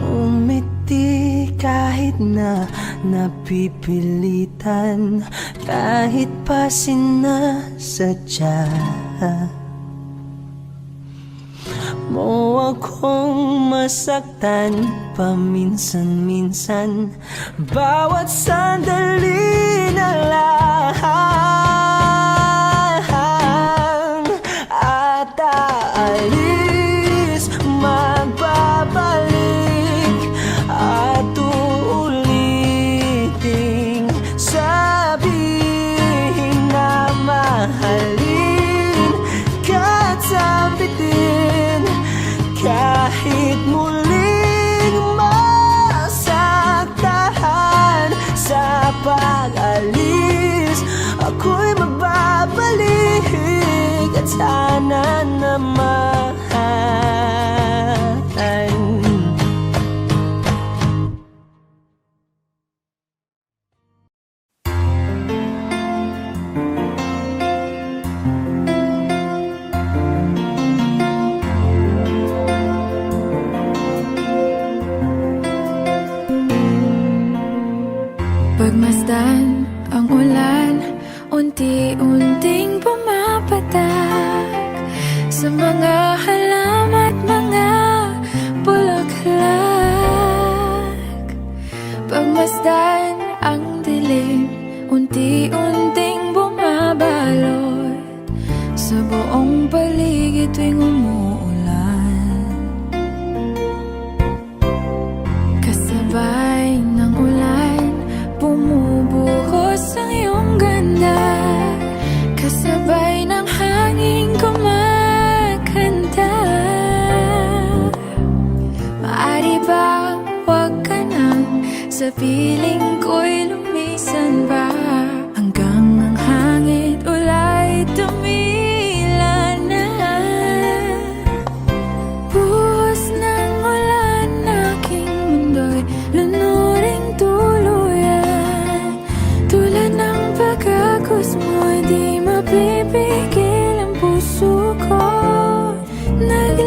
Speaker 5: umiti kahit na napipilitan, kahit pa sinasadya mo akong masaktan paminsan-minsan, bawat sandali na lang. At aalis, magbabalik at uuliting sabihin na mahalin kahit sambitin, kahit muling masaktan. Sa pag-alis, ako'y magbabalik at sana naman
Speaker 2: Pagmasdan ang ulan, unti-unting pumapatak sa mga halaman at mga bulaklak. Pagmasdan ang dilim, unti-unting bumabalot sa buong paligid tuwing umuulan. Kasabay ng ulan, bumubuhos ang iyong ganda, kasabay ng hangin kumakanta. Maari bang wag ka nang sa piling ko'y lumisan pa, hanggang ang hangin ulay tumila na. Buhos ng ulan, aking mundo'y lunuring tuluyan. Tulad ng pagkagos mo'y di mapipigil ang puso ko. Nagliliyab,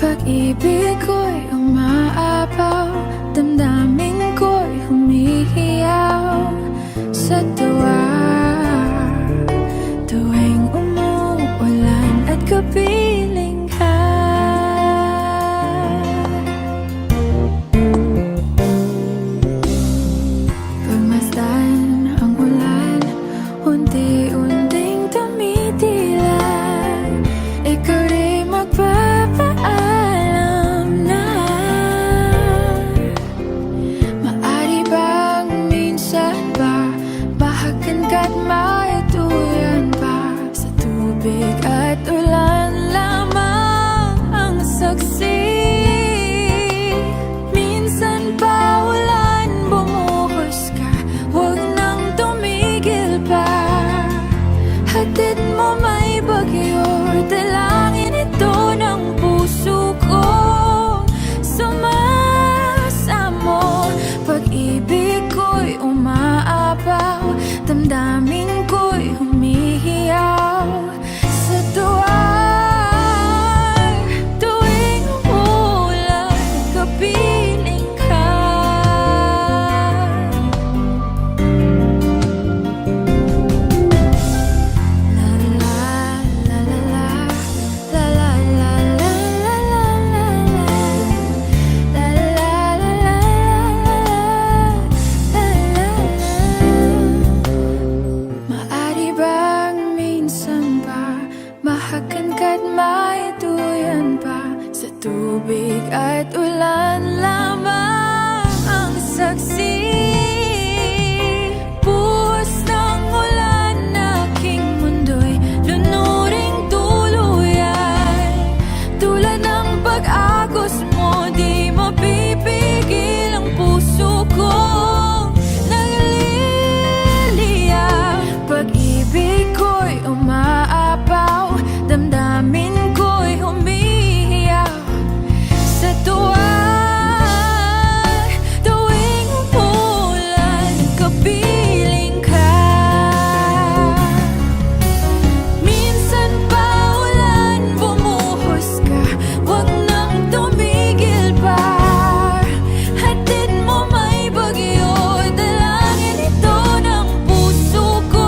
Speaker 2: pag-ibig ko'y umaapaw, damdamin ko'y humihiyaw sa tuwa. Tuwing umuulan at kapiling ka, pagmasdan ang ulan, unti-unting tumitila, ikaw rin magpapaalam na. Maari bang minsan ba bahagan ka't mayatuyan pa sa tubig at ulan lamang? Tubig at ulan lamang ang saksi. Buhos ng ulan, aking mundo'y lunuring tuluyan. Tulad ng pag-agos mo, di mapipigil ang puso ko. Nagliliya, pag-ibig ko'y umaapaw, damdamin ko'y humihiyaw sa tuwa. Tuwing umulan, kapiling ka. Minsan pa ulan, bumuhos ka, wag nang tumigil pa. Hatid mo may bagyo, dalangin ito ng puso ko.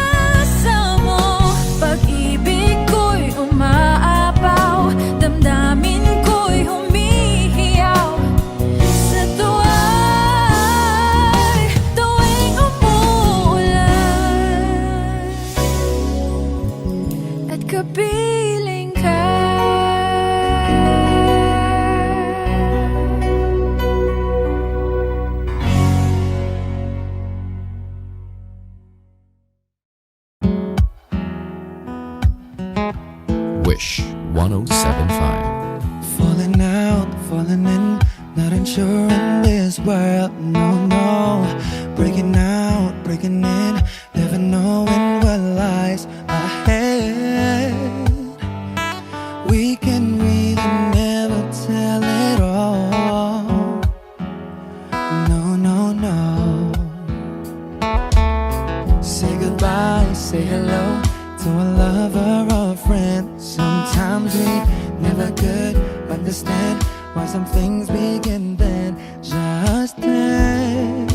Speaker 2: Sumasamo, pag-ibig ko'y umaapaw, damdamin ko'y humihiyaw sa tuwa. Tuwing umuulan at kapiling ka.
Speaker 1: Wish 1075.
Speaker 4: Falling out, falling in, not unsure in this world, no, no. Breaking out, breaking in, never knowing what lies ahead. We can really never tell it all. No, no, no. Say goodbye, say hello to a lover or a friend. Sometimes we never could understand why some things begin then, just then.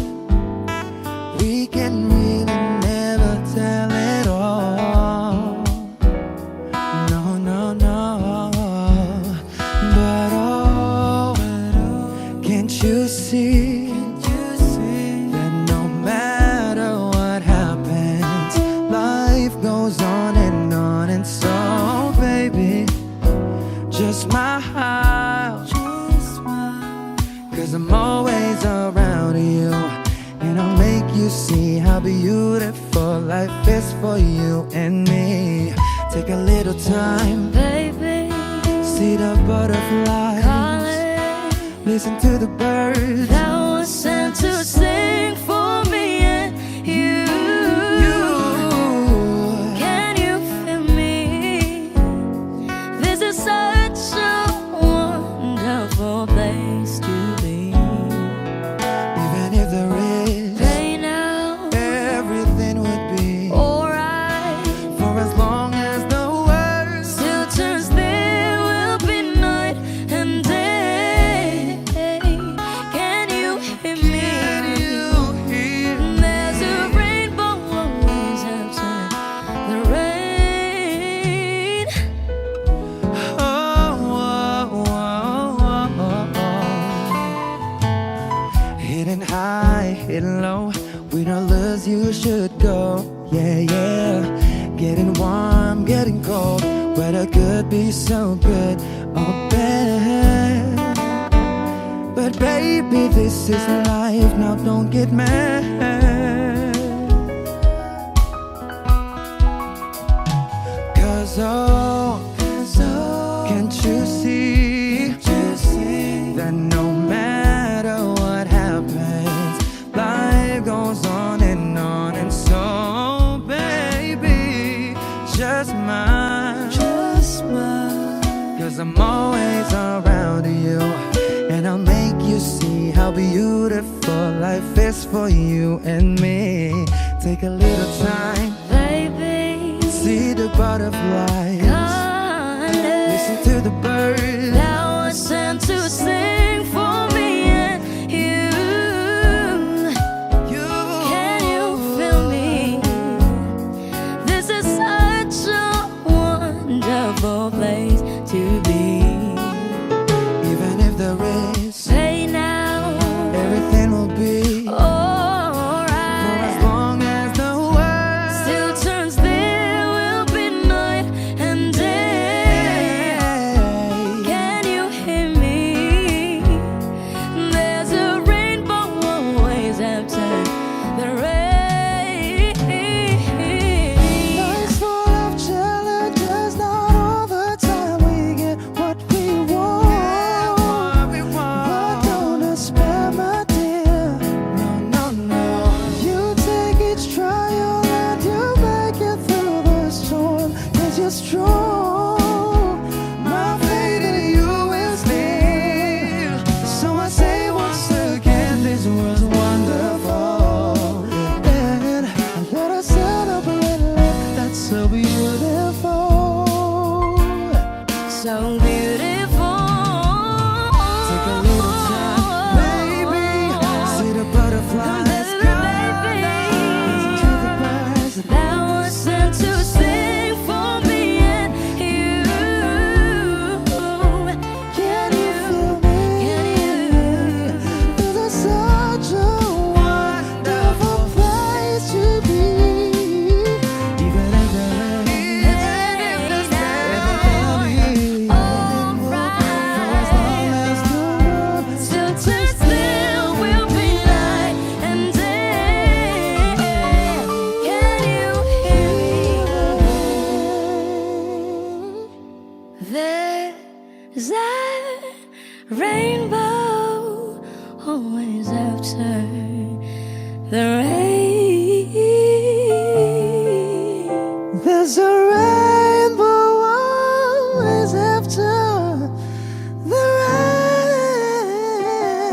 Speaker 4: We can really never tell it all. No, no, no. But oh, can't you see that no matter what happens, life goes on and on. And so, baby, just smile, cause I'm always around you, and I'll make you see how beautiful life is for you and me. Take a little time,
Speaker 2: Baby,
Speaker 4: see the butterflies,
Speaker 2: calling,
Speaker 4: listen to the birds.
Speaker 2: that was sent to sing for me and you. Can you feel me? This is such a wonderful place to be.
Speaker 4: Even if there is
Speaker 2: Right now,
Speaker 4: everything would be
Speaker 2: alright.
Speaker 4: for as long as the world
Speaker 2: Still turns, there will be night and day. Can you hear me?
Speaker 4: you hear.
Speaker 2: There's a rainbow always after the rain.
Speaker 4: Oh, oh, oh, oh, oh. Hidden high, hidden low, we don't lose, you should go. Yeah, yeah. Getting warm, getting cold, weather could be so good or bad. But baby, this is life, now don't get mad. Cause oh, can't you see that no matter what happens, life goes on and on. And so, baby, just smile, cause I'm always around you, and I'll make you see how beautiful life is for you and me. Take a little time,
Speaker 2: Baby,
Speaker 4: see the butterflies, listen to the birds.
Speaker 2: that was sent to sing for me and you. Can you feel me? This is such a wonderful place to be.
Speaker 4: Even if there is,
Speaker 2: Say now,
Speaker 4: everything will be for
Speaker 2: alright.
Speaker 4: as long as the world
Speaker 2: Still turns, there will be night and day. so beautiful.
Speaker 4: Take a little time, baby. See the butterflies come. Listen to the birds
Speaker 2: That was sent to sing for me and you.
Speaker 4: Can you feel me? This is such a wonderful place to be. Even if the rain,
Speaker 2: still turns still will be night and day. Can you hear me? There's a rainbow always after the rain.
Speaker 4: there's a rainbow always after the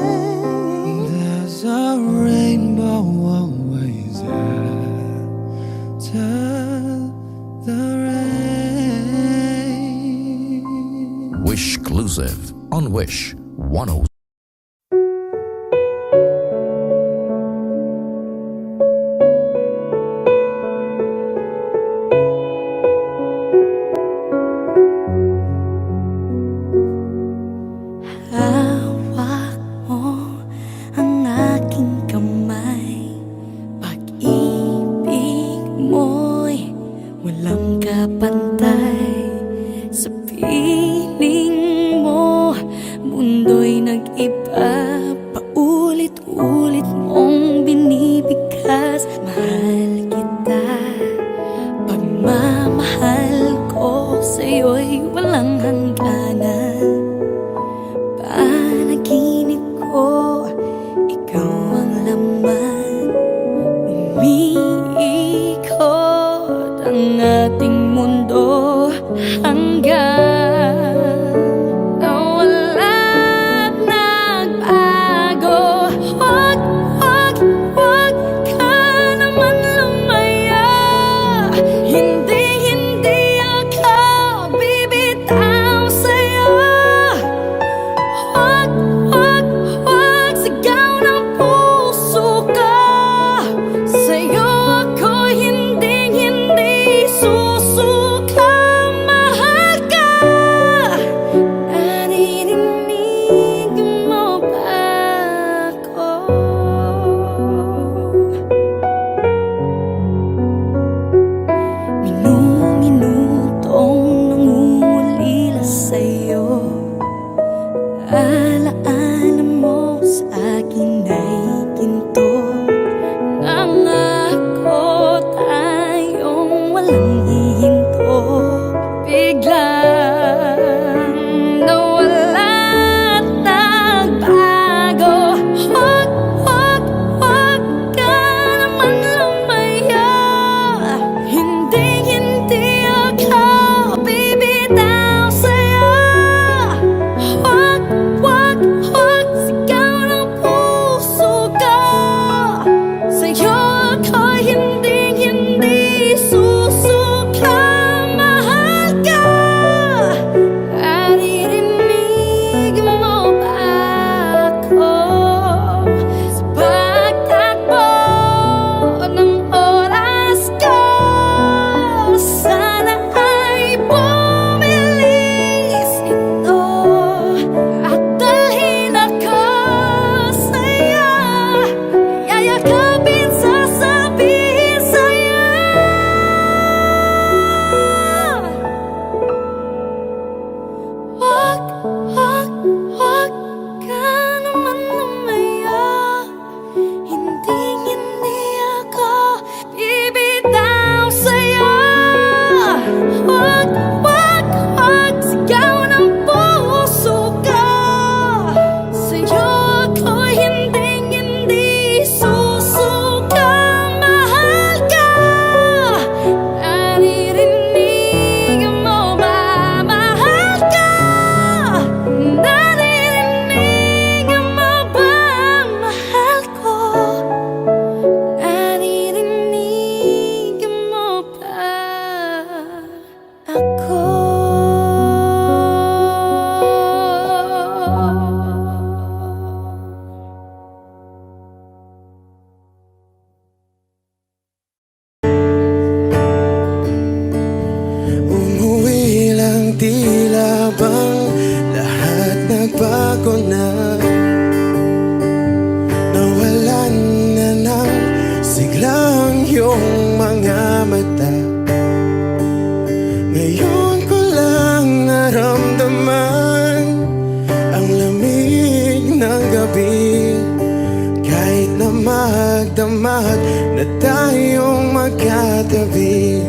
Speaker 4: rain. There's a rainbow always after the rain.
Speaker 1: Wish exclusive on Wish 107.
Speaker 2: Hawak mo ang aking kamay. Pag-ibig mo'y walang kapantay. Sa piling mo, mundo'y nag-iba. Paulit-ulit mong binibigkas. Mahal kita, pagmamahal ko sa'yo'y walang hangganan. Panaginip ko, ikaw ang laman. Umiikot ang ating mundo hanggang nawala't nagbago. Wag, wag, wag ka naman lumaya. Hindi, hindi ako bibitaw sa'yo. Wag, wag, wag, sigaw ng puso ko. Sa'yo ako hindi susuka. Mahal ka.
Speaker 4: salamat na tayong magkatabi.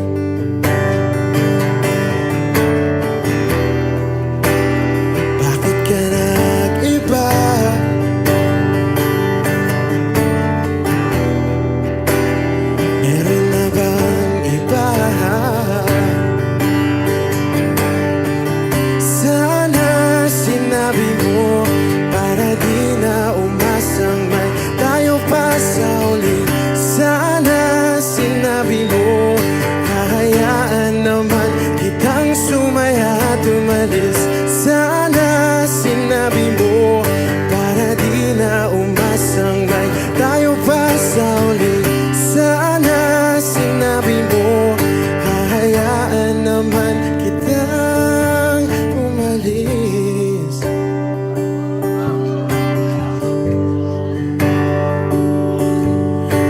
Speaker 4: Bakit ka nag-iba? Meron na bang iba? Sana sinabi mo para di na umasang may tayo pa sa uli. Sana sinabi mo hahayaan naman kitang sumaya at umalis. Sana sinabi mo para di na umasang may tayo pa sa uli. Sana sinabi mo hahayaan naman kitang umalis.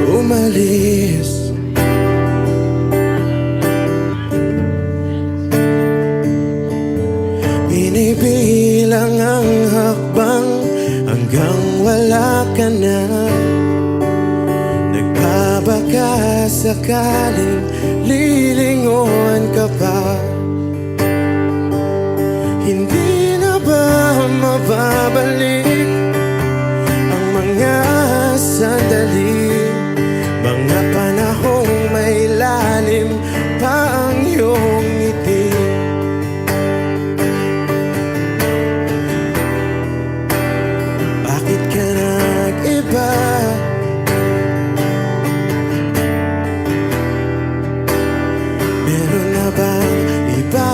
Speaker 4: Umalis. Binibilang ang hakbang hanggang wala ka na. Nagbabaka sakaling lilingon ka pa. Hindi na ba mababalik ang mga sandali, mga panahong may lalim pa ang iyong ngiti? Bakit ka nag-iba? Meron na bang iba?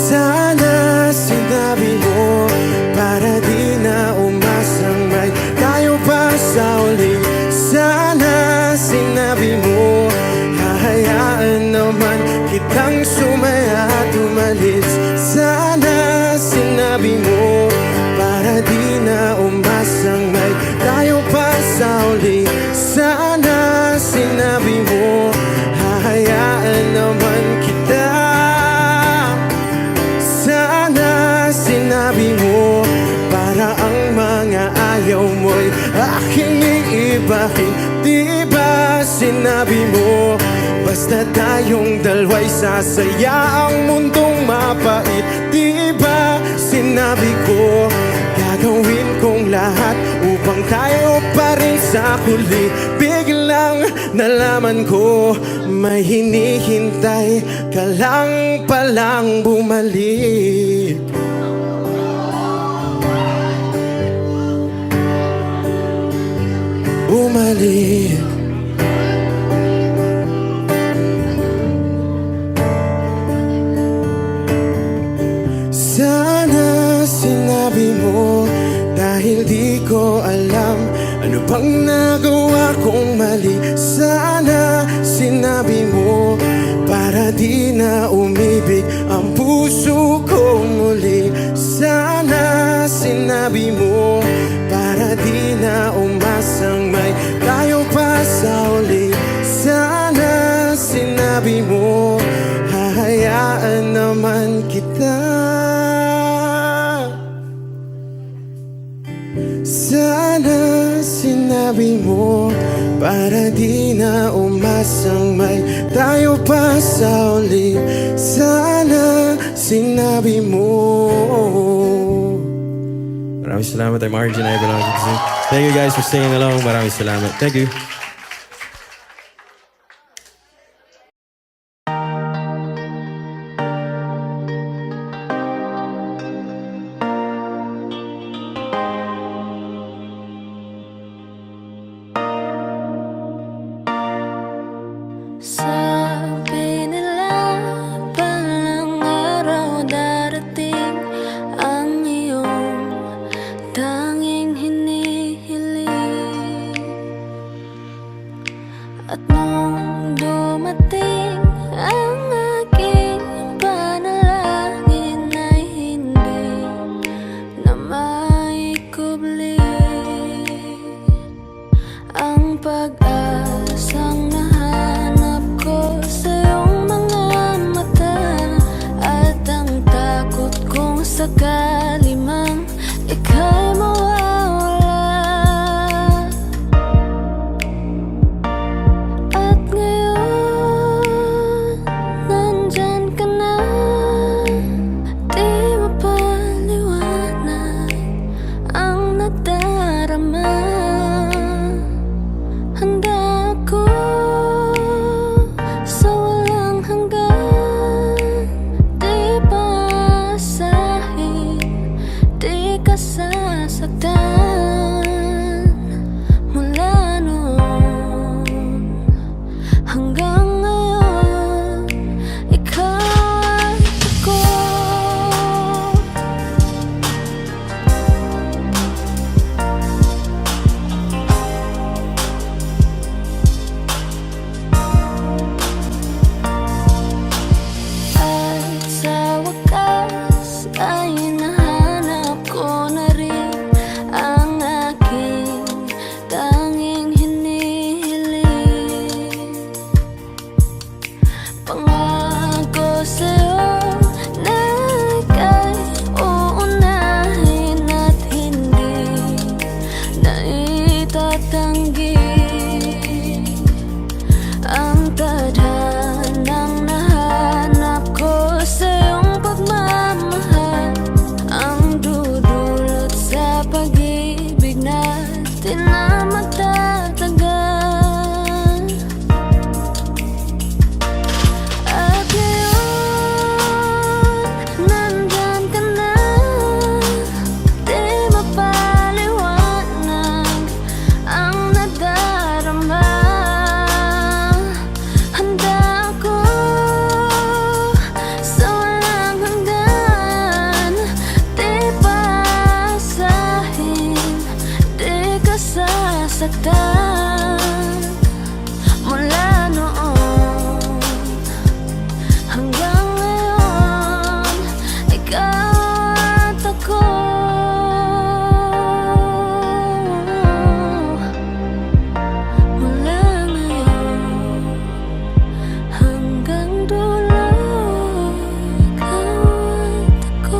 Speaker 4: Sana sinabi mo para di na umasang may tayo pa sa uli. Sana sinabi mo hahayaan naman kitang sumaya at umalis. Sana sinabi mo para di na umasang may tayo pa sa uli. Sana sinabi mo hahayaan naman kita. Sana sinabi mo para ang mga ayaw mo'y aking iibahin. Di ba sinabi mo basta tayong dalawa'y sasaya ang mundong mapait? Di ba sinabi ko gagawin kong lahat upang tayo pa rin sa huli? Biglang nalaman ko may hinihintay ka lang palang bumalik. Bumalik. Sana sinabi mo dahil di ko alam ano bang nagawa kong mali. Sana sinabi mo para di na umibig ang puso ko muli. Sana sinabi mo para di na umasang may tayo pa sa uli. Sana sinabi mo hahayaan naman kita. Sana sinabi mo para di na umasang may tayo pa sa uli. Sana sinabi mo.
Speaker 6: Maraming salamat. I'm Arjun Ivanov. Thank you guys for singing along. Maraming salamat. Thank you.
Speaker 2: Sabi nila palang araw darating ang iyong tanging hinihiling. sa'yo na ika'y uunahin at hindi na itatanggi ang tadhanang nahanap ko sa iyong pagmamahal, ang dudulot sa pag-ibig natin na magtatagal. At ngayon, nandyan ka na, di mapaliwanag ang nadarama. Handa ako sa walang hanggan, di paasahin, di ka sasaktan. Mula noon hanggang ngayon, ikaw at ako. Mula ngayon hanggang dulo, ikaw at ako.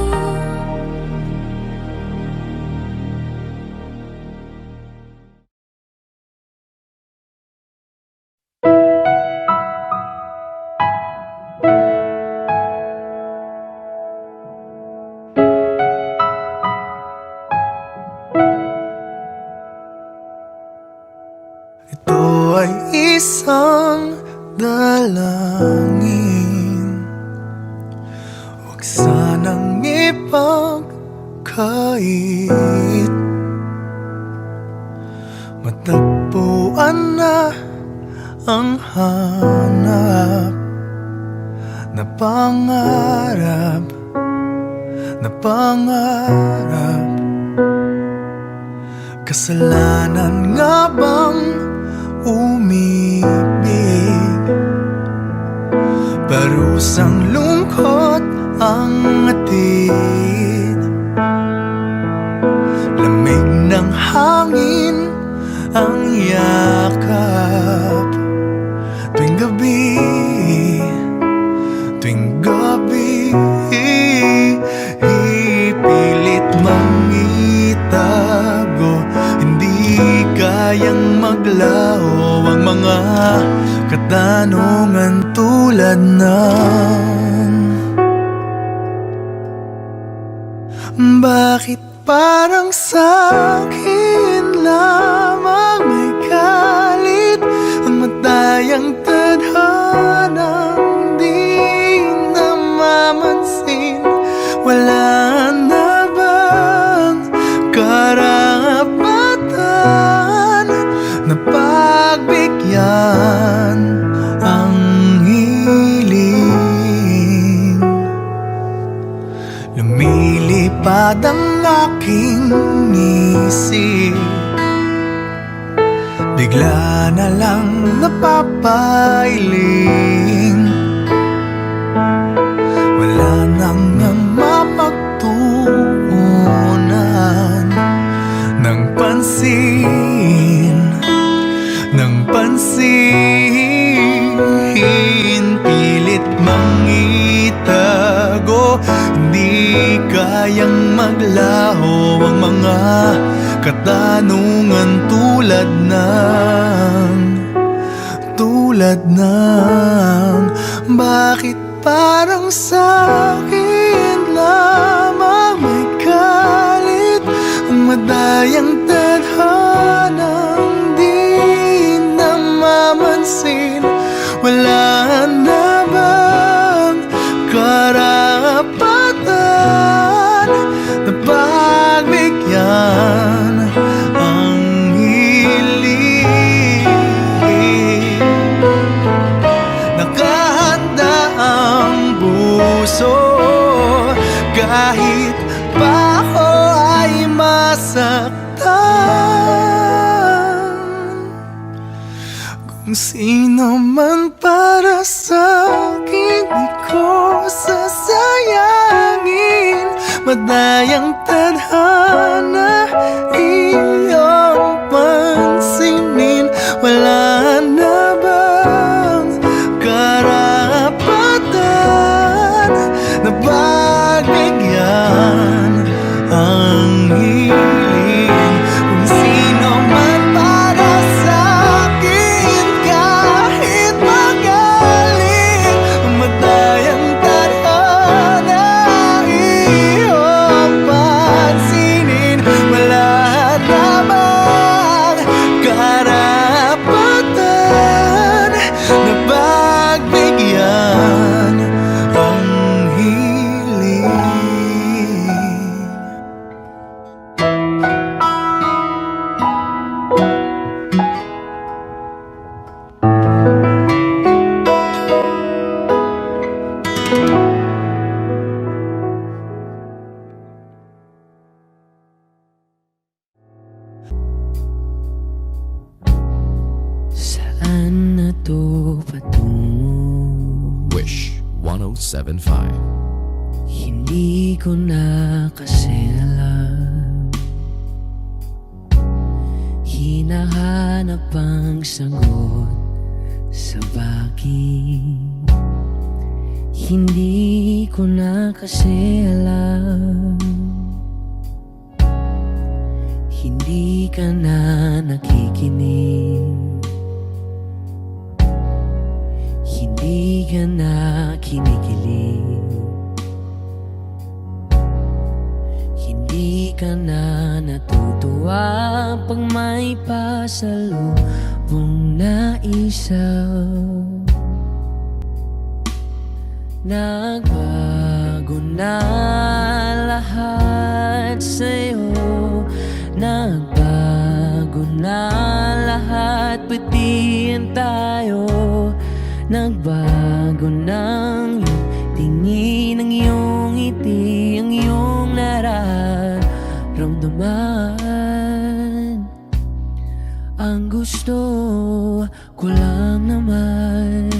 Speaker 4: Ito ay isang dalangin, huwag sanang ipagkait. Matagpuan na ang hanap na pangarap, na pangarap. Kasalanan nga bang umibig? Parusang lungkot ang atid, lamig ng hangin ang yakap. Tuwing gabi, tuwing gabi, ipilit mang itago, hindi kayang maglaho ang mga katanungan tulad ng bakit parang sa'kin lamang may galit ang matayang tadhanang di namamansin? Wala na bang karapatan na pagbigyan ang hiling? Lumilipad ang aking isip, bigla na lang napapailing. Wala nang mapagtuunan ng pansin, ng pansin. Pilit mang itago, hindi kayang maglaho ang mga katanungan tulad ng bakit parang sa'kin lamang may galit ang madayang tadhanang di namamansin? Wala na bang karapatan na pagbigyan ang hiling? Nakahanda ang puso kahit pa ako ay masaktan. Kung sino man para sa'kin, di ko sasayangin. Madayang tadhana, iyong pansinin. Wala na bang karapatan
Speaker 1: 1075.
Speaker 5: Hindi ko na kasi alam, hinahanap ang sagot sa bagay. Hindi ko na kasi alam, hindi ka na nakikinig, hindi ka na kinikilig, hindi ka na natutuwa pag may pasalubong na isaw. Nagbago na lahat sa'yo, nagbago na lahat, pati yan tayo. Nagbago ng iyong tingin, ang iyong ngiti, ang iyong nararamdaman. Ang gusto ko lang naman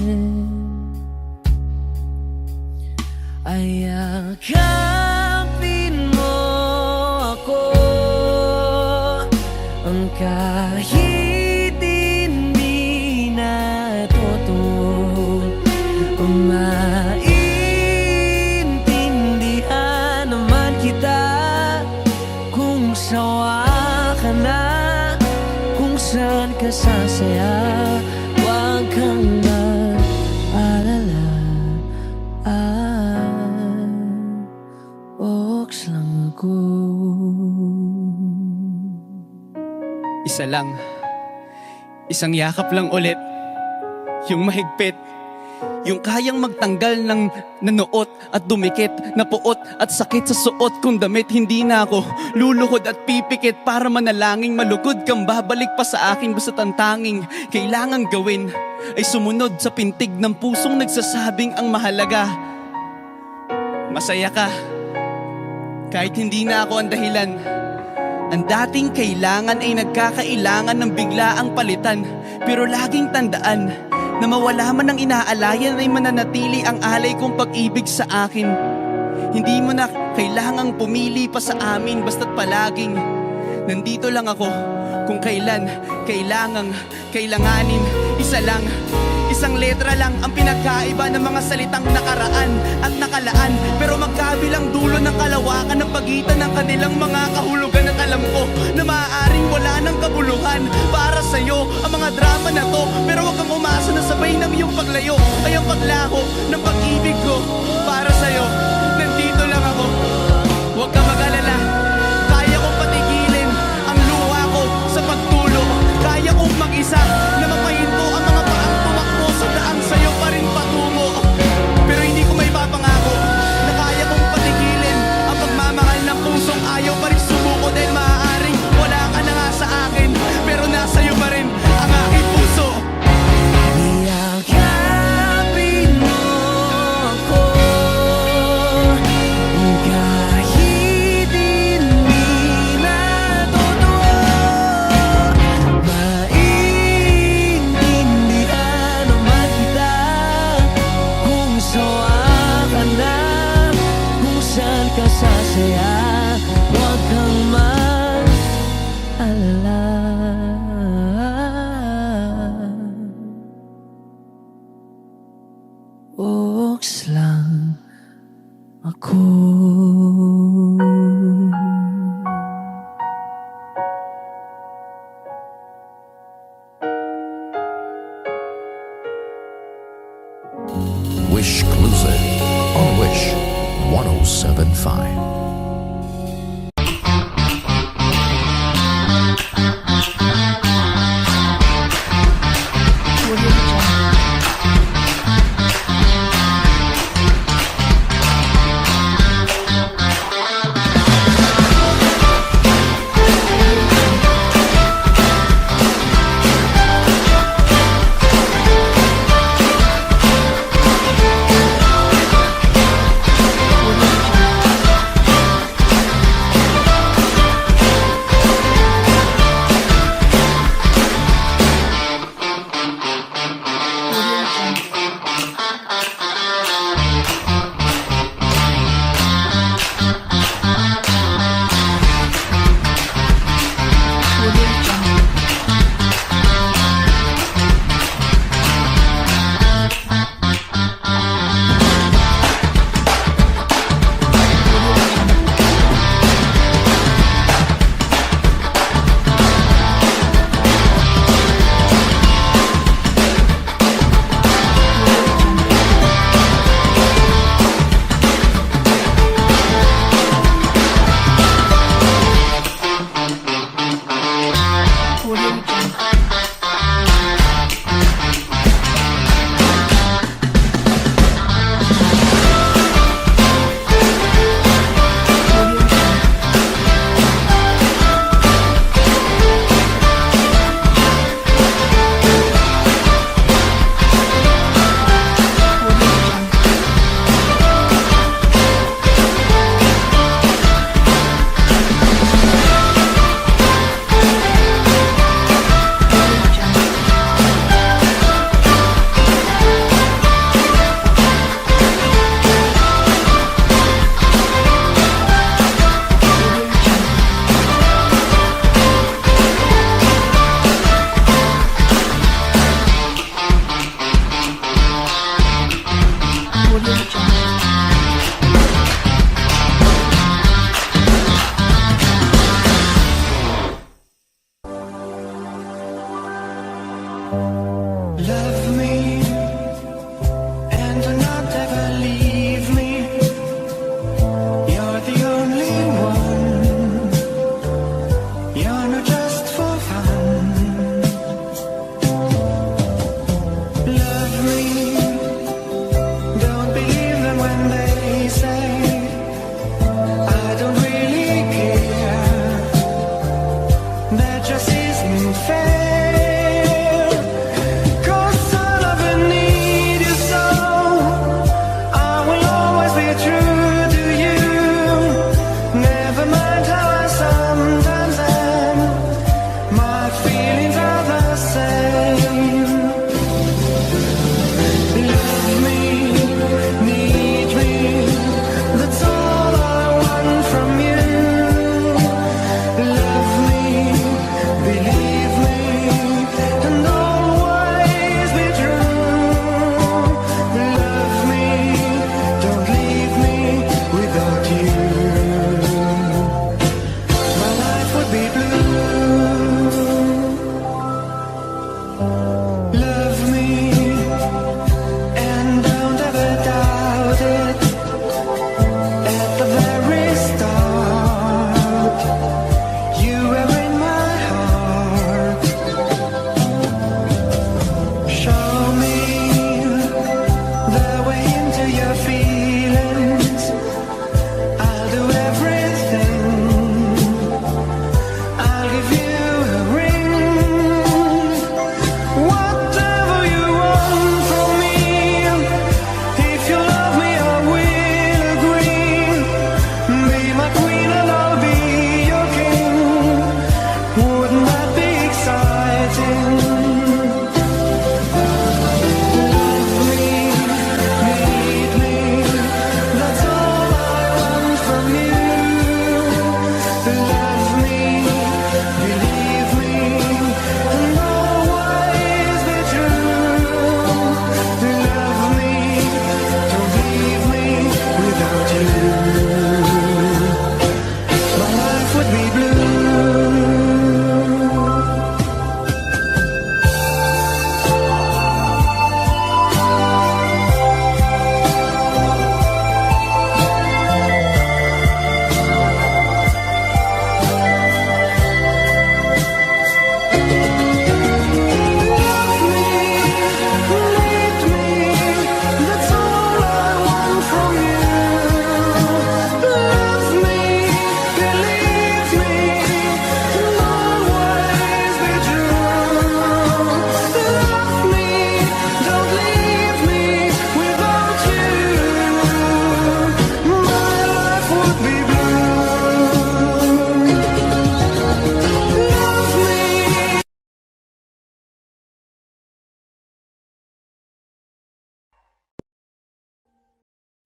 Speaker 5: ay yakapin mo ako, ang kahit hindi na totoo, maintindihan naman kita kung sawa ka na, kung saan ka sasaya. Huwag kang mag-alala, Ox lang ako.
Speaker 7: Isa lang, isang yakap lang ulit, yung mahigpit, yung kayang magtanggal ng nanuot at dumikit, na puot at sakit sa suot kong damit. Hindi na ako luluhod at pipikit para manalangin malugod kang babalik pa sa akin. Basta ang tanging kailangang gawin ay sumunod sa pintig ng pusong nagsasabing ang mahalaga masaya ka. Kahit hindi na ako ang dahilan, ang dating kailangan ay nagkakailangan ng biglaang palitan. Pero laging tandaan na mawala man ang inaalayan ay mananatili ang alay kong pag-ibig sa akin. Hindi mo na kailangang pumili pa sa amin, basta't palaging nandito lang ako kung kailan kailanganin. Isa lang, isang letra lang ang pinagkaiba ng mga salitang nakaraan at nakalaan, pero magkabilang dulo ng kalawakan ng pagitan ng kanilang mga kahulugan. At alam ko na maaaring wala ng kabuluhan para sa'yo ang mga drama na to, pero huwag kang umasa na sabay ng iyong paglayo ay ang paglaho ng pag-ibig ko para sa'yo. Nandito lang ako, huwag kang mag-alala, kaya kong patigilin ang luha ko sa pagtulo. Kaya kong mag-isa na mapahinto ang mga paang tumakbo sa daan sa'yo pa rin patungo. Pero hindi ko may papangako na kaya kong patigilin ang pagmamahal ng pusong ayaw pa rin sumuko. Dahil maaaring wala ka na nga sa akin, pero nasa'yo pa rin ang aking puso.
Speaker 5: Yakapin mo ako, kahit hindi na totoo, maintindihan naman kita kung sawa ka na, kung saan ka sasaya. Huwag kang mag-alala, Ox lang ako.
Speaker 1: Wish Exclusive on Wish 1075.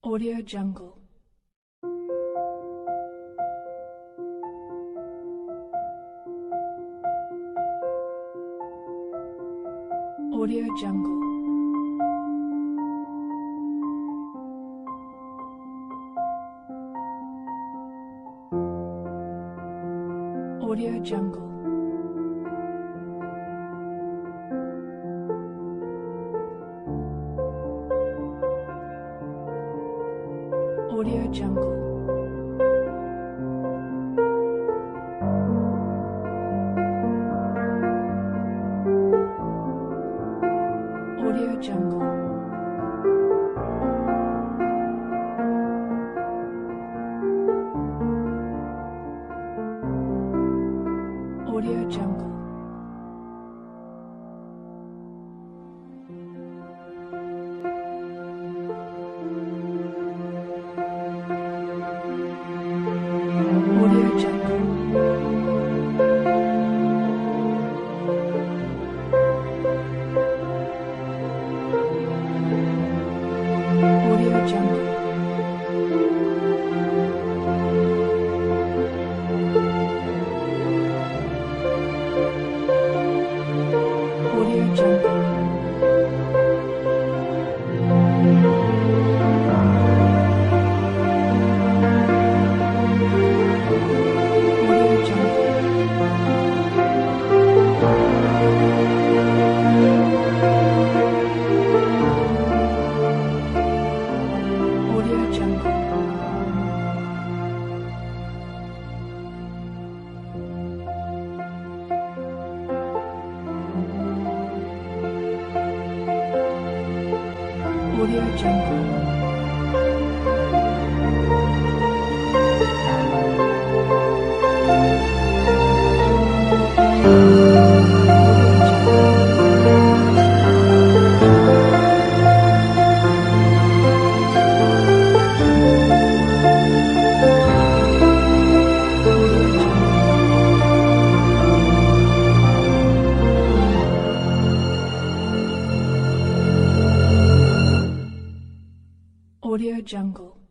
Speaker 8: Audio Jungle. Audio Jungle. Audio Jungle. Audio Jungle. Audio Jungle. Audio Jungle. Audio Jungle. Audio Jungle. Audio Jungle. Audio Jungle. Audio Jungle. Audio Jungle. Audio Jungle.